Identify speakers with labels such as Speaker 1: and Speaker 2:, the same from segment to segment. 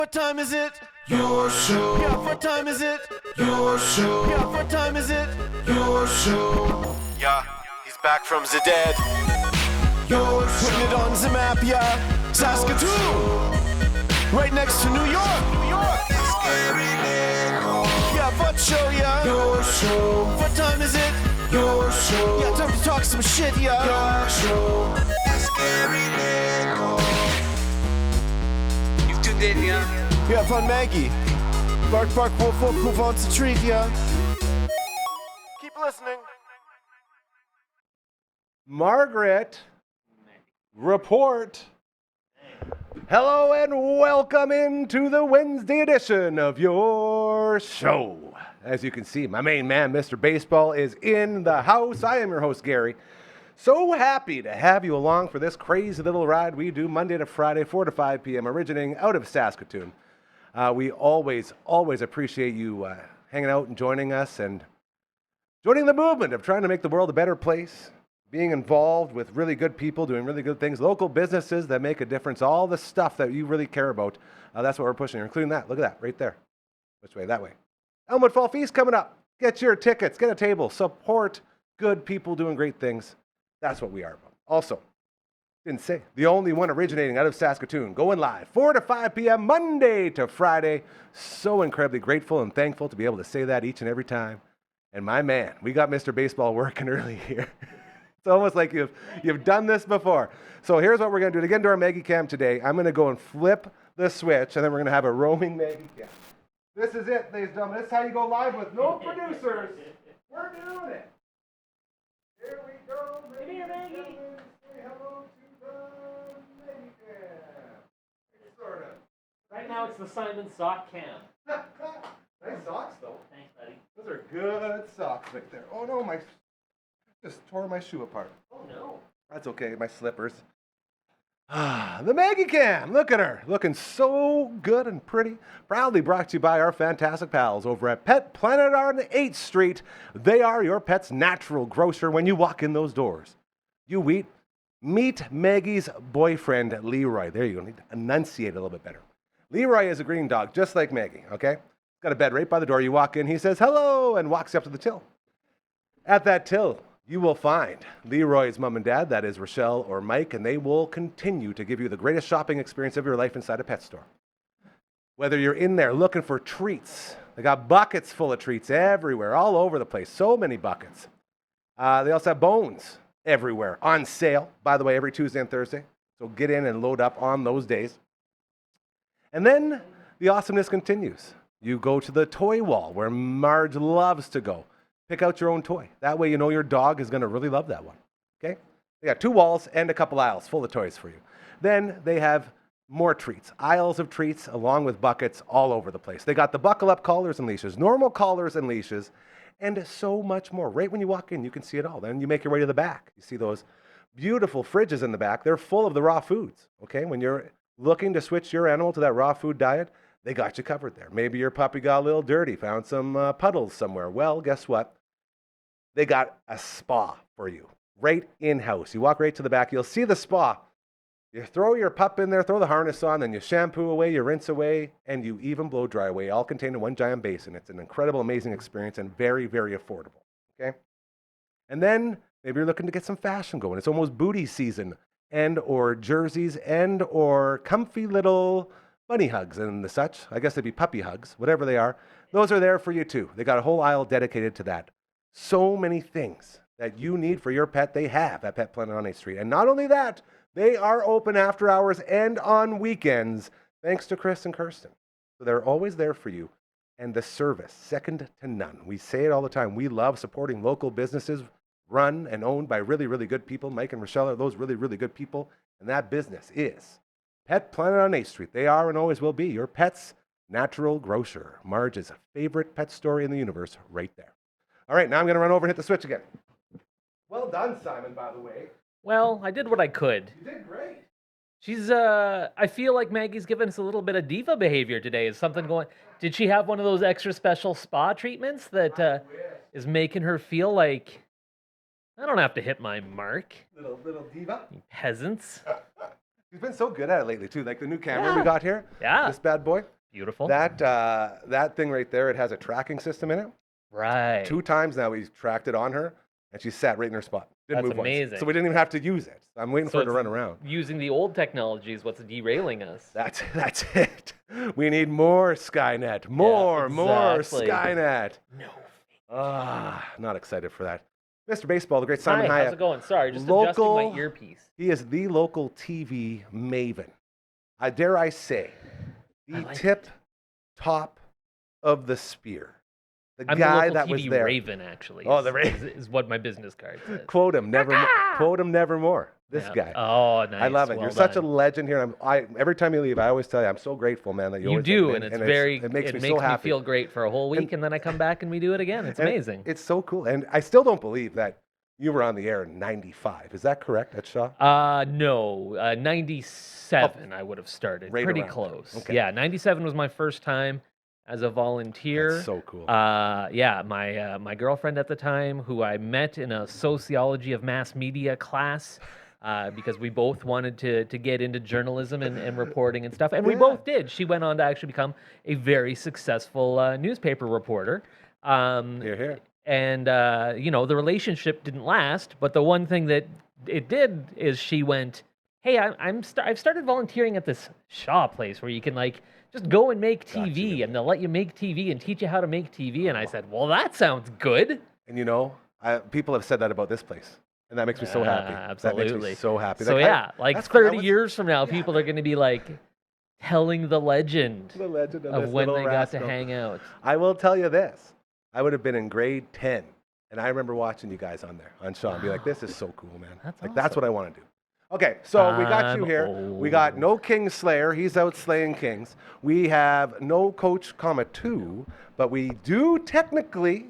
Speaker 1: What time is it? Your show. Yeah, what time is it? Your show. Yeah, what time is it? Your show. Yeah, he's back from the dead. Your show. Putting it on the map, yeah. Saskatoon. Right next to New York. New York. Yeah, what show, yeah. Your show. What time is it? Your show. Yeah, time to talk some shit, yeah. Your show.
Speaker 2: You've tuned in, yeah?
Speaker 1: Yeah, fun Maggie. Bark, bark, wolf, wolf, move on to treat, yeah. Keep listening.
Speaker 3: Margaret, report. Hello and welcome into the Wednesday edition of your show. As you can see, my main man, Mr. Baseball, is in the house. I am your host, Gary. So happy to have you along for this crazy little ride we do Monday to Friday, 4 to 5 p.m., originating out of Saskatoon. We always appreciate you hanging out and joining us and joining the movement of trying to make the world a better place, being involved with really good people, doing really good things, local businesses that make a difference, all the stuff that you really care about. That's what we're pushing here, including that. Look at that, right there. Which way? That way. Elmwood Fall Feast coming up. Get your tickets, get a table, support good people doing great things. That's what we are about. Also, didn't say, the only one originating out of Saskatoon, going live 4 to 5 p.m. Monday to Friday. So incredibly grateful and thankful to be able to say that each and every time. And my man, we got Mr. Baseball working early here. It's almost like you've done this before. So here's what we're going to do. To get into our Maggie Cam today, I'm going to go and flip the switch, and then we're going to have a roaming Maggie Cam. This is it, ladies and gentlemen. This is how you go live with no producers. We're doing it. Here we go. Come here, Maggie. Say hello to the Maggie Cam. Sort of.
Speaker 4: Right now it's the Simon Sock Cam.
Speaker 3: Nice socks, though.
Speaker 4: Thanks, buddy.
Speaker 3: Those are good socks right there. Oh, no, just tore my shoe apart.
Speaker 4: Oh, no.
Speaker 3: That's okay, my slippers. The Maggie Cam, look at her, looking so good and pretty. Proudly brought to you by our fantastic pals over at Pet Planet on 8th Street. They are your pet's natural grocer when you walk in those doors. You meet Maggie's boyfriend, Leroy. There you go, need to enunciate a little bit better. Leroy is a green dog, just like Maggie, okay? Got a bed right by the door. You walk in, he says hello, and walks you up to the till. At that till, you will find Leroy's mom and dad, that is Rochelle or Mike, and they will continue to give you the greatest shopping experience of your life inside a pet store. Whether you're in there looking for treats, they got buckets full of treats everywhere, all over the place, so many buckets. They also have bones everywhere, on sale, by the way, every Tuesday and Thursday. So get in and load up on those days. And then the awesomeness continues. You go to the toy wall where Marge loves to go. Pick out your own toy. That way you know your dog is going to really love that one. Okay? They got 2 walls and a couple aisles full of toys for you. Then they have more treats, aisles of treats along with buckets all over the place. They got the buckle-up collars and leashes, normal collars and leashes, and so much more. Right when you walk in, you can see it all. Then you make your way to the back. You see those beautiful fridges in the back. They're full of the raw foods. Okay? When you're looking to switch your animal to that raw food diet, they got you covered there. Maybe your puppy got a little dirty, found some puddles somewhere. Well, guess what? They got a spa for you, right in-house. You walk right to the back, you'll see the spa. You throw your pup in there, throw the harness on, then you shampoo away, you rinse away, and you even blow dry away, all contained in one giant basin. It's an incredible, amazing experience and very, very affordable, okay? And then maybe you're looking to get some fashion going. It's almost booty season, and or jerseys, and or comfy little bunny hugs and the such. I guess they'd be puppy hugs, whatever they are. Those are there for you too. They got a whole aisle dedicated to that. So many things that you need for your pet, they have at Pet Planet on 8th Street. And not only that, they are open after hours and on weekends, thanks to Chris and Kirsten. So they're always there for you. And the service, second to none. We say it all the time. We love supporting local businesses run and owned by really, really good people. Mike and Rochelle are those really, really good people. And that business is Pet Planet on 8th Street. They are and always will be your pet's natural grocer. Marge's favorite pet store in the universe right there. All right, now I'm going to run over and hit the switch again. Well done, Simon, by the way.
Speaker 4: Well, I did what I could.
Speaker 3: You did great.
Speaker 4: She's, I feel like Maggie's given us a little bit of diva behavior today. Is something going... Did she have one of those extra special spa treatments that is making her feel like, I don't have to hit my mark?
Speaker 3: Little diva.
Speaker 4: You peasants.
Speaker 3: He's been so good at it lately too. Like the new camera we got here.
Speaker 4: Yeah.
Speaker 3: This bad boy.
Speaker 4: Beautiful.
Speaker 3: That thing right there, it has a tracking system in it.
Speaker 4: Right.
Speaker 3: 2 times now we've tracked it on her, and she sat right in her spot. Didn't
Speaker 4: That's
Speaker 3: move
Speaker 4: amazing.
Speaker 3: once. So we didn't even have to use it. I'm waiting for her to
Speaker 4: it's
Speaker 3: run around.
Speaker 4: Using the old technology is what's derailing us.
Speaker 3: That's it. We need more Skynet. More
Speaker 4: exactly.
Speaker 3: Skynet.
Speaker 4: No.
Speaker 3: Not excited for that. Mr. Baseball, the great Simon
Speaker 4: Hi,
Speaker 3: Hiatt.
Speaker 4: how's it going? Sorry, just adjusting my earpiece.
Speaker 3: He is the local TV maven. Dare I say, the top of the spear.
Speaker 4: I'm
Speaker 3: guy
Speaker 4: the
Speaker 3: that
Speaker 4: local
Speaker 3: was
Speaker 4: TV
Speaker 3: there.
Speaker 4: Raven, actually.
Speaker 3: Oh, the Raven
Speaker 4: is what my business card says.
Speaker 3: Quote him nevermore. This guy.
Speaker 4: Oh, nice.
Speaker 3: I love it.
Speaker 4: Well
Speaker 3: You're such a
Speaker 4: done.
Speaker 3: legend here. Every time you leave, I always tell you, I'm so grateful, man, that you
Speaker 4: You
Speaker 3: always
Speaker 4: do,
Speaker 3: have
Speaker 4: and
Speaker 3: been,
Speaker 4: it
Speaker 3: makes me
Speaker 4: makes
Speaker 3: so
Speaker 4: me
Speaker 3: happy.
Speaker 4: feel great for a whole week, and then I come back and we do it again. It's
Speaker 3: And
Speaker 4: amazing.
Speaker 3: It's so cool. And I still don't believe that you were on the air in 95. Is that correct at Shaw?
Speaker 4: No, 97 I would have started.
Speaker 3: Right
Speaker 4: Pretty
Speaker 3: around.
Speaker 4: close.
Speaker 3: Okay.
Speaker 4: Yeah, 97 was my first time as a volunteer.
Speaker 3: That's so cool.
Speaker 4: Yeah, my girlfriend at the time, who I met in a sociology of mass media class, because we both wanted to get into journalism and reporting and stuff, and we both did. She went on to actually become a very successful newspaper reporter.
Speaker 3: Here.
Speaker 4: And the relationship didn't last, but the one thing that it did is she went, "Hey, I've started volunteering at this Shaw place where you can just go and make TV, and they'll let you make TV and teach you how to make TV." And I said, "Well, that sounds good."
Speaker 3: And people have said that about this place, and that makes me so happy.
Speaker 4: Absolutely.
Speaker 3: That makes me so happy.
Speaker 4: So
Speaker 3: that's
Speaker 4: 30 years from now, people are going to be telling the legend
Speaker 3: the legend of this
Speaker 4: when
Speaker 3: little
Speaker 4: they got
Speaker 3: rascal.
Speaker 4: to hang out.
Speaker 3: I will tell you this. I would have been in grade 10, and I remember watching you guys on there, on Shaw, and be like, this is so cool, man. That's what I want to do. Okay, so we got you here. We got no King Slayer. He's out slaying kings. We have no Coach, 2, but we do technically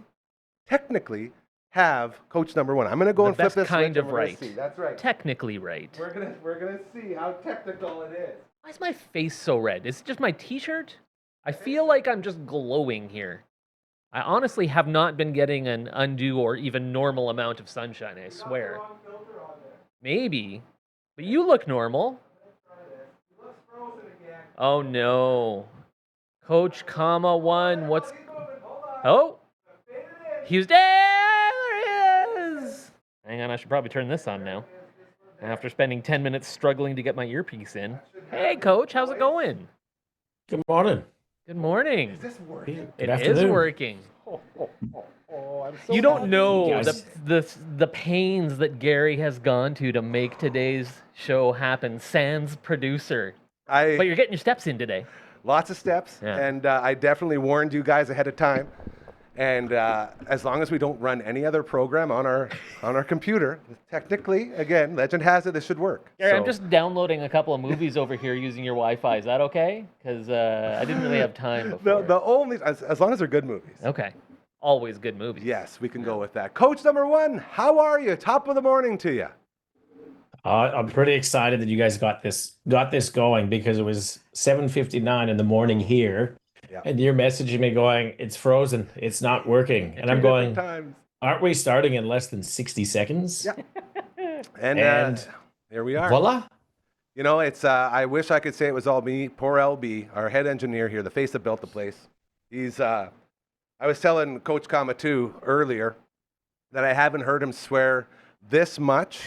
Speaker 3: have Coach number 1. I'm going to go and flip this
Speaker 4: kind
Speaker 3: switch,
Speaker 4: of
Speaker 3: and we're gonna
Speaker 4: right.
Speaker 3: see. That's right.
Speaker 4: Technically right.
Speaker 3: We're gonna see how technical it is.
Speaker 4: Why is my face so red? Is it just my t-shirt? I feel like I'm just glowing here. I honestly have not been getting an undue or even normal amount of sunshine, I swear. Maybe. But you look normal. Oh no. Coach, 1, what's... Oh! He's there! There he is! Hang on, I should probably turn this on now. After spending 10 minutes struggling to get my earpiece in. Hey, Coach, how's it going?
Speaker 2: Good morning.
Speaker 4: Good morning.
Speaker 3: Is this working?
Speaker 2: Good
Speaker 4: It is
Speaker 2: afternoon.
Speaker 4: working.
Speaker 3: I'm so
Speaker 4: You don't
Speaker 3: happy.
Speaker 4: know
Speaker 2: You guys-
Speaker 4: the pains that Gary has gone to make today's show happen. Sans producer. But you're getting your steps in today.
Speaker 3: Lots of steps,
Speaker 4: Yeah.
Speaker 3: and I definitely warned you guys ahead of time. And as long as we don't run any other program on our computer, technically, again, legend has it, this should work.
Speaker 4: Gary, I'm
Speaker 3: So-
Speaker 4: just downloading a couple of movies over here using your Wi-Fi. Is that okay? Because I didn't really have time before.
Speaker 3: the only as long as they're good movies.
Speaker 4: Okay. Always good movies.
Speaker 3: Yes, we can go with that. Coach number 1, how are you? Top of the morning to you.
Speaker 2: I'm pretty excited that you guys got this going because it was 7:59 in the morning here,
Speaker 3: Yeah.
Speaker 2: and you're messaging me going, "It's frozen, it's not working," and I'm
Speaker 3: Two
Speaker 2: going,
Speaker 3: different times.
Speaker 2: "Aren't we starting in less than 60 seconds?"
Speaker 3: Yeah.
Speaker 2: And
Speaker 3: here we are.
Speaker 2: Voila!
Speaker 3: It's I wish I could say it was all me. Poor LB, our head engineer here, the face that built the place. I was telling Coach 2 earlier that I haven't heard him swear this much,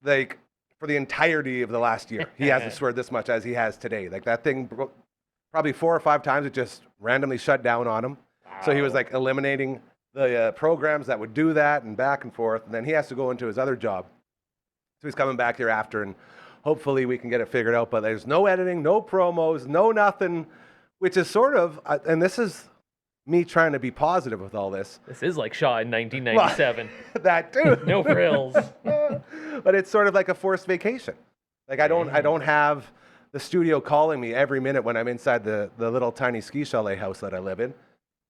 Speaker 3: for the entirety of the last year. He hasn't sweared this much as he has today. That thing, probably 4 or 5 times, it just randomly shut down on him. Wow. So he was eliminating the programs that would do that and back and forth. And then he has to go into his other job. So he's coming back here after, and hopefully we can get it figured out. But there's no editing, no promos, no nothing, which is sort of, and this is me trying to be positive with all this.
Speaker 4: This is like Shaw in 1997.
Speaker 3: That too.
Speaker 4: No frills.
Speaker 3: But it's sort of like a forced vacation. I don't have the studio calling me every minute when I'm inside the little tiny ski chalet house that I live in.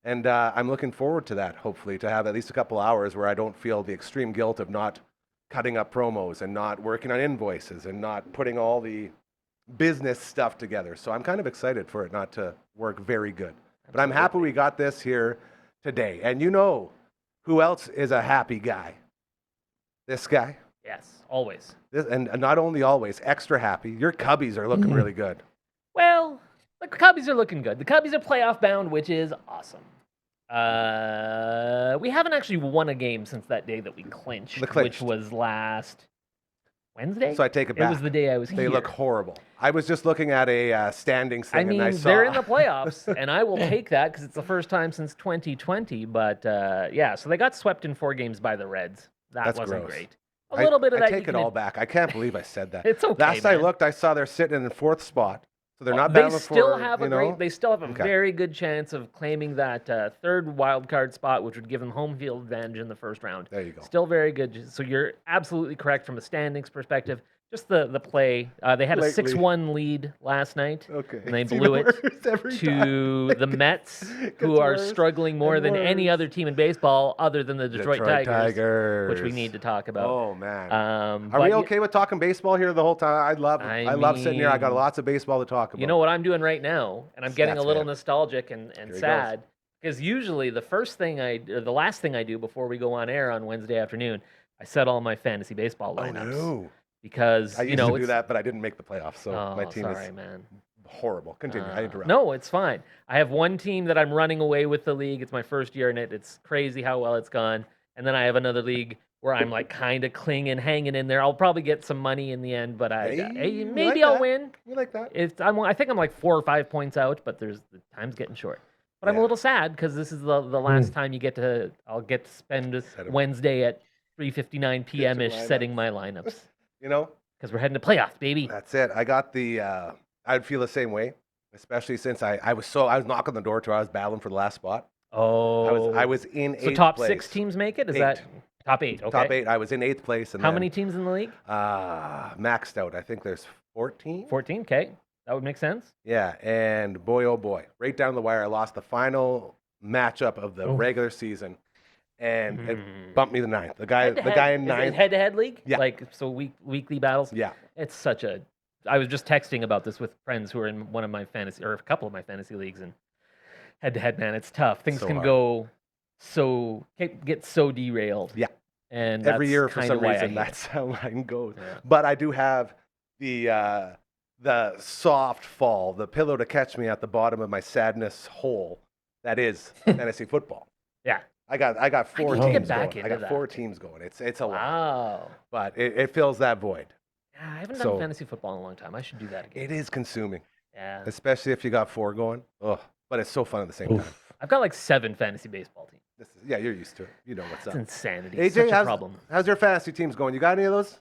Speaker 3: And I'm looking forward to that, hopefully, to have at least a couple hours where I don't feel the extreme guilt of not cutting up promos and not working on invoices and not putting all the business stuff together. So I'm kind of excited for it not to work very good. But I'm happy we got this here today. And you know who else is a happy guy? This guy.
Speaker 4: Yes, always.
Speaker 3: And not only always, extra happy. Your Cubbies are looking really good.
Speaker 4: Well, the Cubbies are looking good. The Cubbies are playoff bound, which is awesome. We haven't actually won a game since that day that we clinched, which was last Wednesday.
Speaker 3: So I take it back.
Speaker 4: It was the day I was here.
Speaker 3: They look horrible. I was just looking at a standings thing, and I saw
Speaker 4: they're in the playoffs, and I will take that because it's the first time since 2020. But yeah, so they got swept in 4 games by the Reds. That wasn't
Speaker 3: gross.
Speaker 4: great. A little bit of that.
Speaker 3: I take it all back. I can't believe I said that.
Speaker 4: It's okay.
Speaker 3: Last I looked, I saw they're sitting in the 4th spot. So they're not battling for,
Speaker 4: They still have a very good chance of claiming that 3rd wild card spot, which would give them home field advantage in the first round.
Speaker 3: There you go.
Speaker 4: Still very good. So you're absolutely correct from a standings perspective. Just the play. They had a 6-1 lead last night.
Speaker 3: Okay.
Speaker 4: And they blew it to the Mets, who are struggling more than any other team in baseball other than the Detroit Tigers, which we need to talk about.
Speaker 3: Oh, man. Are we okay with talking baseball here the whole time? I love sitting here. I got lots of baseball to talk about.
Speaker 4: You know what I'm doing right now? And I'm getting a little nostalgic and sad. Because usually the last thing I do before we go on air on Wednesday afternoon, I set all my fantasy baseball lineups.
Speaker 3: Oh, no.
Speaker 4: Because
Speaker 3: I used to do that, but I didn't make the playoffs, so my team is
Speaker 4: man.
Speaker 3: horrible. Continue. I interrupt.
Speaker 4: No, it's fine. I have one team that I'm running away with the league. It's my first year in it. It's crazy how well it's gone. And then I have another league where I'm like kind of clinging, hanging in there. I'll probably get some money in the end, but maybe I'll win.
Speaker 3: You like that?
Speaker 4: I think I'm like 4 or 5 points out, but the time's getting short. But I'm a little sad because this is the last time I'll get to spend Wednesday at 3:59 p.m. ish setting my lineups.
Speaker 3: You know,
Speaker 4: because we're heading to playoffs, baby.
Speaker 3: That's it. I got I'd feel the same way, especially since I was knocking the door till I was battling for the last spot.
Speaker 4: Oh,
Speaker 3: I was in 8th place.
Speaker 4: So top 6 teams make it? Is that top 8? Okay.
Speaker 3: Top 8. I was in 8th place. And
Speaker 4: how many teams in the league?
Speaker 3: Maxed out. I think there's 14.
Speaker 4: 14. Okay, that would make sense.
Speaker 3: Yeah, and boy, oh boy, right down the wire, I lost the final matchup of the regular season. And it bumped me to 9th. The guy in 9th.
Speaker 4: Head-to-head league?
Speaker 3: Yeah.
Speaker 4: Weekly battles?
Speaker 3: Yeah.
Speaker 4: It's such a... I was just texting about this with friends who are in one of my fantasy... or a couple of my fantasy leagues. And head-to-head, man, it's tough. Things can go get so derailed.
Speaker 3: Yeah.
Speaker 4: And
Speaker 3: every year, for some reason, that's how mine goes. Yeah. But I do have the soft fall, the pillow to catch me at the bottom of my sadness hole that is fantasy football.
Speaker 4: Yeah.
Speaker 3: I got 4 teams going. I got
Speaker 4: that.
Speaker 3: 4 teams going. It's a lot.
Speaker 4: Wow.
Speaker 3: But it fills that void.
Speaker 4: Yeah, I haven't done fantasy football in a long time. I should do that again.
Speaker 3: It is consuming.
Speaker 4: Yeah.
Speaker 3: Especially if you got 4 going. Ugh. But it's so fun at the same time.
Speaker 4: I've got like 7 fantasy baseball teams.
Speaker 3: You're used to it. You know what's up.
Speaker 4: It's insanity.
Speaker 3: AJ,
Speaker 4: Such a problem.
Speaker 3: How's your fantasy teams going? You got any of those?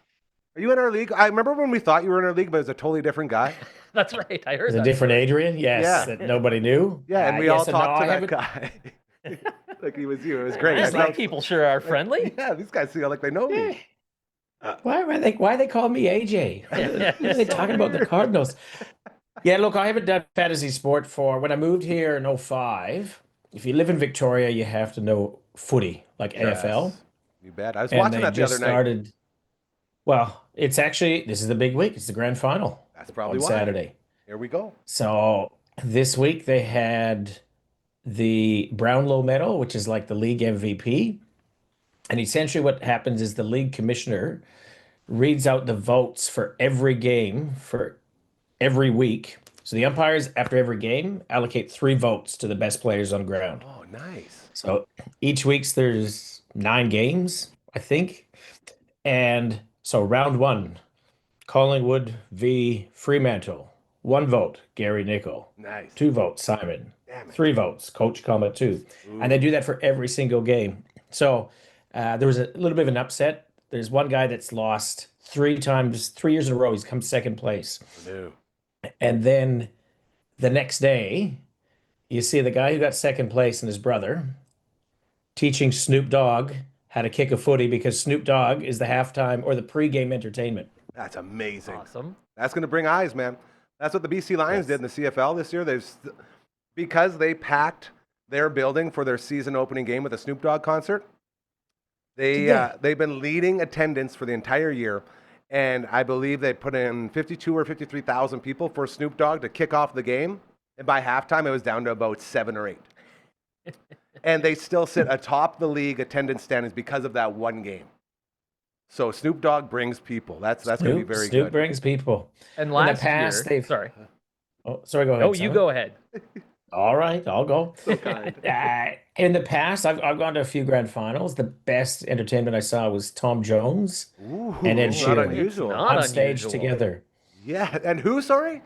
Speaker 3: Are you in our league? I remember when we thought you were in our league, but it was a totally different guy.
Speaker 4: That's right. I heard
Speaker 2: that. A different Adrian? Yes. That nobody knew?
Speaker 3: Yeah, and we all talked to that guy. Like he was you. It was great.
Speaker 4: These people sure are friendly.
Speaker 3: Yeah, these guys feel like they know me.
Speaker 2: Why they call me AJ? What are they talking about the Cardinals? Yeah, look, I haven't done fantasy sport when I moved here in 2005. If you live in Victoria, you have to know footy, like AFL.
Speaker 3: You bet. I was watching that the other night.
Speaker 2: Well, this is the big week. It's the grand final.
Speaker 3: That's probably
Speaker 2: on Saturday.
Speaker 3: Here we go.
Speaker 2: So this week they had the Brownlow medal, which is like the league MVP. And essentially what happens is the league commissioner reads out the votes for every game for every week. So the umpires, after every game, allocate 3 votes to the best players on ground.
Speaker 3: Oh, nice.
Speaker 2: So each week's there's 9 games, I think. And so round 1, Collingwood v. Fremantle. 1 vote, Gary Nicol.
Speaker 3: Nice.
Speaker 2: 2 votes, Simon. 3 votes, Coach Comet 2. Ooh. And they do that for every single game. So there was a little bit of an upset. There's one guy that's lost 3 years in a row. He's come second place.
Speaker 3: No.
Speaker 2: And then the next day, you see the guy who got second place and his brother teaching Snoop Dogg how to kick a footy because Snoop Dogg is the halftime or the pregame entertainment.
Speaker 3: That's amazing.
Speaker 4: Awesome.
Speaker 3: That's going to bring eyes, man. That's what the BC Lions did in the CFL this year. Because they packed their building for their season opening game with a Snoop Dogg concert. They've been leading attendance for the entire year, and I believe they put in 52 or 53,000 people for Snoop Dogg to kick off the game. And by halftime, it was down to about 7 or 8. And they still sit atop the league attendance standings because of that one game. So Snoop Dogg brings people. That's going to be very
Speaker 2: Snoop
Speaker 3: good.
Speaker 2: brings people.
Speaker 4: And
Speaker 2: In
Speaker 4: last
Speaker 2: the past,
Speaker 4: year,
Speaker 2: they've.
Speaker 4: sorry.
Speaker 2: Oh, sorry. Go ahead.
Speaker 4: Oh, you
Speaker 2: Simon.
Speaker 4: go ahead.
Speaker 2: All right, I'll go.
Speaker 3: So kind.
Speaker 2: In the past, I've gone to a few grand finals. The best entertainment I saw was Tom Jones
Speaker 3: Ooh,
Speaker 2: and Ed
Speaker 3: not
Speaker 2: Sheeran
Speaker 3: unusual.
Speaker 4: It's not
Speaker 2: on stage
Speaker 4: unusual.
Speaker 2: together.
Speaker 3: Yeah, and who? Sorry,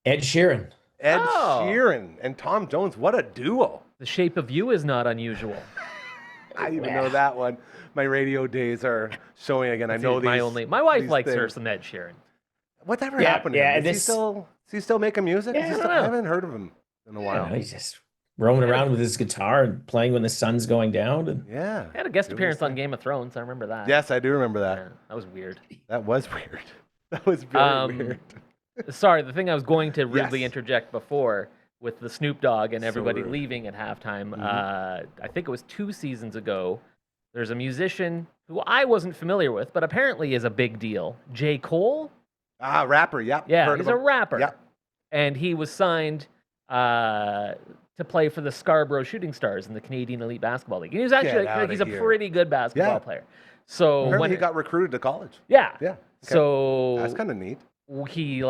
Speaker 2: Ed Sheeran.
Speaker 3: Ed
Speaker 4: Oh.
Speaker 3: Sheeran and Tom Jones. What a duo!
Speaker 4: The Shape of You is not unusual.
Speaker 3: I even know that one. My radio days are showing again. I know
Speaker 4: My wife
Speaker 3: these
Speaker 4: likes her
Speaker 3: things.
Speaker 4: some Ed Sheeran.
Speaker 3: Whatever
Speaker 2: Yeah,
Speaker 3: happened to
Speaker 2: yeah,
Speaker 3: him?
Speaker 2: and
Speaker 3: Is he still making music?
Speaker 2: Yeah,
Speaker 3: Is he
Speaker 2: I
Speaker 3: still-
Speaker 4: don't know.
Speaker 3: I haven't heard of him in a
Speaker 2: I
Speaker 3: while.
Speaker 2: don't know, he's just roaming around with his guitar and playing when the sun's going down. And
Speaker 3: Yeah.
Speaker 4: He had a guest
Speaker 3: doing
Speaker 4: appearance
Speaker 3: his
Speaker 4: on
Speaker 3: thing.
Speaker 4: Game of Thrones. I remember that.
Speaker 3: Yes, I do remember that.
Speaker 4: Yeah, that was weird.
Speaker 3: That was weird. That was very weird.
Speaker 4: Sorry, the thing I was going to rudely
Speaker 3: Yes.
Speaker 4: interject before with the Snoop Dogg and
Speaker 3: So
Speaker 4: everybody
Speaker 3: rude.
Speaker 4: leaving at halftime.
Speaker 3: Mhm.
Speaker 4: I think it was 2 seasons ago. There's a musician who I wasn't familiar with, but apparently is a big deal. J. Cole?
Speaker 3: Ah, rapper. Yep.
Speaker 4: Yeah,
Speaker 3: heard
Speaker 4: he's
Speaker 3: of
Speaker 4: a
Speaker 3: him.
Speaker 4: rapper.
Speaker 3: Yep.
Speaker 4: And he was signed to play for the Scarborough Shooting Stars in the Canadian Elite Basketball League. And he was actually
Speaker 3: Get outta
Speaker 4: he's a
Speaker 3: here.
Speaker 4: pretty good basketball
Speaker 3: Yeah.
Speaker 4: player. So
Speaker 3: Apparently
Speaker 4: when
Speaker 3: he got recruited to college.
Speaker 4: yeah.
Speaker 3: Yeah. Okay.
Speaker 4: So
Speaker 3: That's kind of neat.
Speaker 4: he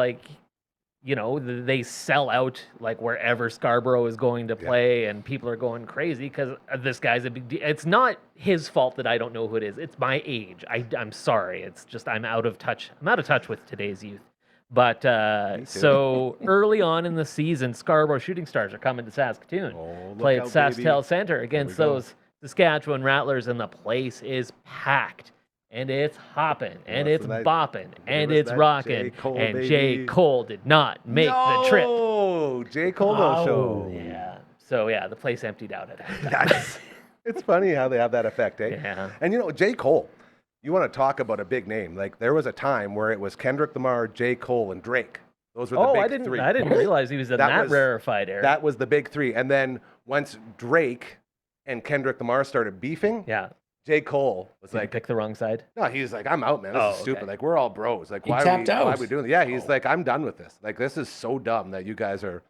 Speaker 4: they sell out like wherever Scarborough is going to play, and people are going crazy because this guy's a big deal. It's not his fault that I don't know who it is. It's my age. I'm sorry. It's just I'm out of touch. I'm out of touch with today's youth. But
Speaker 3: too.
Speaker 4: so early on in the season, Scarborough Shooting Stars are coming to Saskatoon.
Speaker 3: Oh,
Speaker 4: Play
Speaker 3: look
Speaker 4: at
Speaker 3: out, baby.
Speaker 4: SaskTel Center against
Speaker 3: go.
Speaker 4: those Saskatchewan Rattlers, and the place is packed. And it's hopping, and
Speaker 3: What's
Speaker 4: it's
Speaker 3: that?
Speaker 4: bopping, and
Speaker 3: Give us
Speaker 4: it's
Speaker 3: that
Speaker 4: rocking.
Speaker 3: J. Cole,
Speaker 4: And
Speaker 3: baby.
Speaker 4: J. Cole did not make the trip.
Speaker 3: No, J. Cole no show.
Speaker 4: Yeah. So yeah, the place emptied out at halftime.
Speaker 3: That's, it's funny how they have that effect, eh?
Speaker 4: Yeah.
Speaker 3: And J. Cole, you want to talk about a big name. Like there was a time where it was Kendrick Lamar, J. Cole, and Drake. Those were the big three.
Speaker 4: I didn't realize he was in that
Speaker 3: was-
Speaker 4: rarefied era.
Speaker 3: That was the big three. And then once Drake and Kendrick Lamar started beefing,
Speaker 4: yeah.
Speaker 3: J. Cole was
Speaker 4: Did you
Speaker 3: like,
Speaker 4: pick the wrong side?
Speaker 3: no, he's like, I'm out, man. This
Speaker 4: Oh,
Speaker 3: is stupid.
Speaker 4: okay.
Speaker 3: Like, we're all bros. Like,
Speaker 2: He
Speaker 3: why
Speaker 2: tapped
Speaker 3: are
Speaker 2: out.
Speaker 3: we doing this? Yeah, he's like, I'm done with this. Like, this is so dumb that you guys are,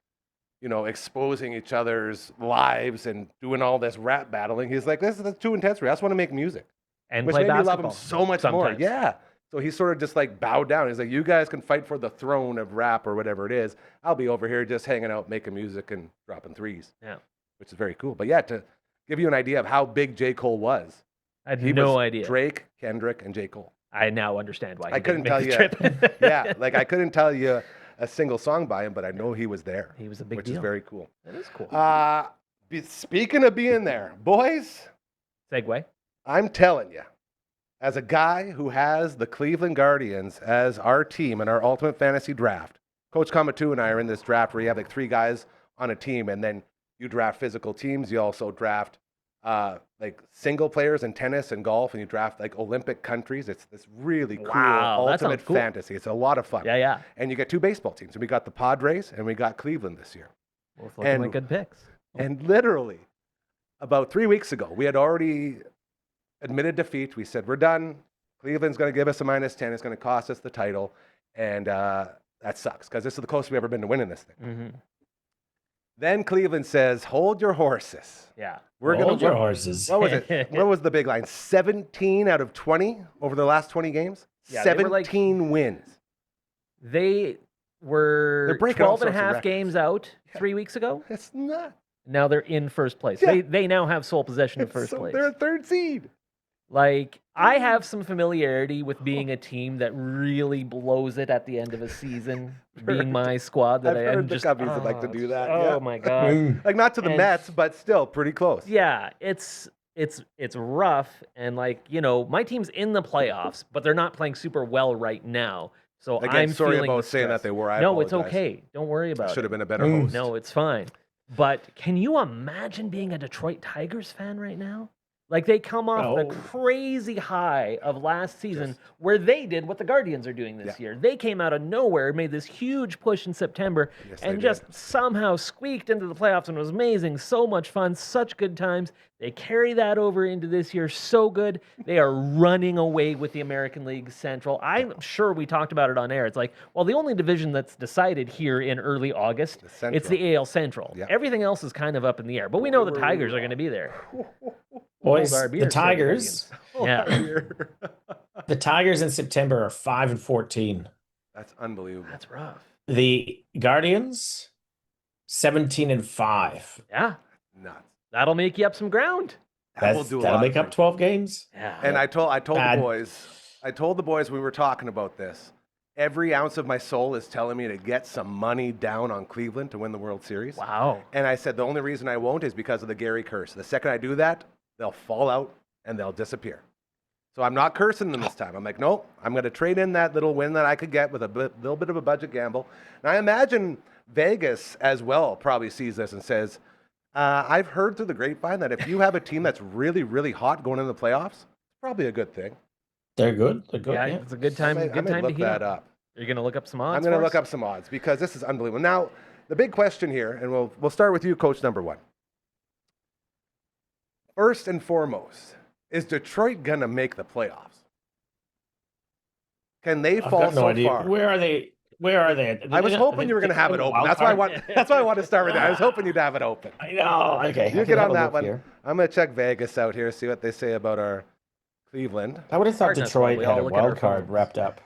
Speaker 3: exposing each other's lives and doing all this rap battling. He's like, that's too intense for me. I just want to make music.
Speaker 4: And
Speaker 3: Which
Speaker 4: play
Speaker 3: made me love
Speaker 4: basketball.
Speaker 3: him so much more.
Speaker 4: sometimes.
Speaker 3: Yeah. So he sort of just like bowed down. He's like, you guys can fight for the throne of rap or whatever it is. I'll be over here just hanging out, making music and dropping threes.
Speaker 4: Yeah.
Speaker 3: Which is very cool. But yeah, to give you an idea of how big J. Cole was,
Speaker 4: I had
Speaker 3: he
Speaker 4: no
Speaker 3: was
Speaker 4: idea.
Speaker 3: Drake, Kendrick, and J. Cole.
Speaker 4: I now understand why.
Speaker 3: I
Speaker 4: he
Speaker 3: couldn't
Speaker 4: didn't
Speaker 3: tell
Speaker 4: make
Speaker 3: you.
Speaker 4: the trip.
Speaker 3: Yeah, like I couldn't tell you a single song by him, but I know he was there.
Speaker 4: He was a big
Speaker 3: which
Speaker 4: deal.
Speaker 3: is very cool.
Speaker 4: That is cool.
Speaker 3: Speaking of being there, boys,
Speaker 4: Segue.
Speaker 3: I'm telling you, as a guy who has the Cleveland Guardians as our team in our ultimate fantasy draft, Coach Kamatu and I are in this draft where you have like 3 guys on a team, and then you draft physical teams. You also draft like single players in tennis and golf, and you draft like Olympic countries. It's this really cool
Speaker 4: Wow, that
Speaker 3: ultimate
Speaker 4: sounds cool.
Speaker 3: fantasy. It's a lot of fun.
Speaker 4: Yeah, yeah.
Speaker 3: And you get 2 baseball teams. And we got the Padres and we got Cleveland this year.
Speaker 4: Both looking
Speaker 3: And-
Speaker 4: like good picks.
Speaker 3: And literally, about 3 weeks ago, we had already admitted defeat. We said, we're done. Cleveland's going to give us a -10. It's going to cost us the title. And that sucks because this is the closest we've ever been to winning this thing.
Speaker 4: Mm-hmm.
Speaker 3: Then Cleveland says, hold your horses.
Speaker 4: Yeah.
Speaker 3: We're going
Speaker 2: Hold
Speaker 3: to
Speaker 2: your horses.
Speaker 3: What was it? What was the big line? 17 out of 20 over the last 20 games?
Speaker 4: Yeah, they were
Speaker 3: 17
Speaker 4: like-
Speaker 3: wins.
Speaker 4: They were
Speaker 3: They're breaking all
Speaker 4: 12 and a
Speaker 3: sorts of
Speaker 4: half
Speaker 3: records.
Speaker 4: games out 3 weeks ago.
Speaker 3: It's not.
Speaker 4: Now they're in first place.
Speaker 3: Yeah.
Speaker 4: They now have sole possession of
Speaker 3: It's
Speaker 4: first place.
Speaker 3: They're a 3rd seed.
Speaker 4: Like, I have some familiarity with being a team that really blows it at the end of a season, being my squad. That
Speaker 3: I've
Speaker 4: I'm
Speaker 3: heard the
Speaker 4: just,
Speaker 3: Cubbies would like to do that,
Speaker 4: Oh
Speaker 3: yeah.
Speaker 4: my god!
Speaker 2: Mm.
Speaker 3: Like not to the
Speaker 4: And-
Speaker 3: Mets, but still pretty close.
Speaker 4: Yeah, it's rough, and like my team's in the playoffs, but they're not playing super well right now. So
Speaker 3: Again,
Speaker 4: I'm
Speaker 3: sorry
Speaker 4: feeling
Speaker 3: about
Speaker 4: the
Speaker 3: saying
Speaker 4: stress.
Speaker 3: that they were. I
Speaker 4: No, it's
Speaker 3: apologize.
Speaker 4: okay. Don't worry about
Speaker 3: I
Speaker 4: it.
Speaker 3: should have been a better
Speaker 2: Mm.
Speaker 3: host.
Speaker 4: No, it's fine. But can you imagine being a Detroit Tigers fan right now? Like they come off the
Speaker 2: No.
Speaker 4: crazy high of last season where they did what the Guardians are doing this year. They came out of nowhere, made this huge push in September,
Speaker 3: Yes, they
Speaker 4: and
Speaker 3: did.
Speaker 4: just somehow squeaked into the playoffs, and it was amazing. So much fun, such good times. They carry that over into this year. So good. They are running away with the American League Central. I'm sure we talked about it on air. It's like, well, the only division that's decided here in early August,
Speaker 3: Central.
Speaker 4: it's the AL Central.
Speaker 3: Yeah.
Speaker 4: Everything else is kind of up in the air. But we know the Tigers are going to be there.
Speaker 2: Boys,
Speaker 4: Hold our beer,
Speaker 2: the
Speaker 4: Cleveland
Speaker 2: Tigers.
Speaker 4: Yeah.
Speaker 3: Here.
Speaker 2: The Tigers in September are 5-14.
Speaker 3: That's unbelievable.
Speaker 4: That's rough.
Speaker 2: The Guardians, 17-5.
Speaker 4: Yeah,
Speaker 3: Nuts.
Speaker 4: that'll make you up some ground.
Speaker 3: That will do a
Speaker 2: That'll
Speaker 3: lot
Speaker 2: make
Speaker 3: of
Speaker 2: up 12 games.
Speaker 4: Yeah.
Speaker 3: And I told
Speaker 2: Bad.
Speaker 3: the boys we were talking about this. Every ounce of my soul is telling me to get some money down on Cleveland to win the World Series.
Speaker 4: Wow.
Speaker 3: And I said the only reason I won't is because of the Gary curse. The second I do that, they'll fall out and they'll disappear. So I'm not cursing them this time. I'm like, nope, I'm going to trade in that little win that I could get with a little bit of a budget gamble. And I imagine Vegas as well probably sees this and says, I've heard through the grapevine that if you have a team that's really, really hot going into the playoffs, it's probably a good thing.
Speaker 2: They're good. They're good.
Speaker 4: Yeah,
Speaker 2: Yeah.
Speaker 4: it's a good time.
Speaker 3: I
Speaker 4: Good
Speaker 3: may
Speaker 4: time to
Speaker 3: look
Speaker 4: heat
Speaker 3: that
Speaker 4: up.
Speaker 3: up.
Speaker 4: You're gonna look up some odds.
Speaker 3: I'm going to
Speaker 4: for
Speaker 3: look
Speaker 4: us?
Speaker 3: up some odds because this is unbelievable. Now, the big question here, and we'll start with you, Coach number one. First and foremost, is Detroit going to make the playoffs? Can they
Speaker 2: I've
Speaker 3: fall
Speaker 2: got no
Speaker 3: so
Speaker 2: idea.
Speaker 3: far?
Speaker 2: Where are they? Where are they?
Speaker 3: I was hoping you were going to have it open. That's why I want. That's why I wanted to start with that. I was hoping you'd have it open.
Speaker 2: I know. Okay.
Speaker 3: You
Speaker 2: I
Speaker 3: get
Speaker 2: can have
Speaker 3: on
Speaker 2: a
Speaker 3: that
Speaker 2: look
Speaker 3: one.
Speaker 2: here.
Speaker 3: I'm going to check Vegas out here, see what they say about our Cleveland.
Speaker 2: I would have thought
Speaker 4: Hard enough,
Speaker 2: Detroit
Speaker 4: we
Speaker 2: had
Speaker 4: all
Speaker 2: a
Speaker 4: look at our
Speaker 2: wild card
Speaker 4: phones.
Speaker 2: wrapped up.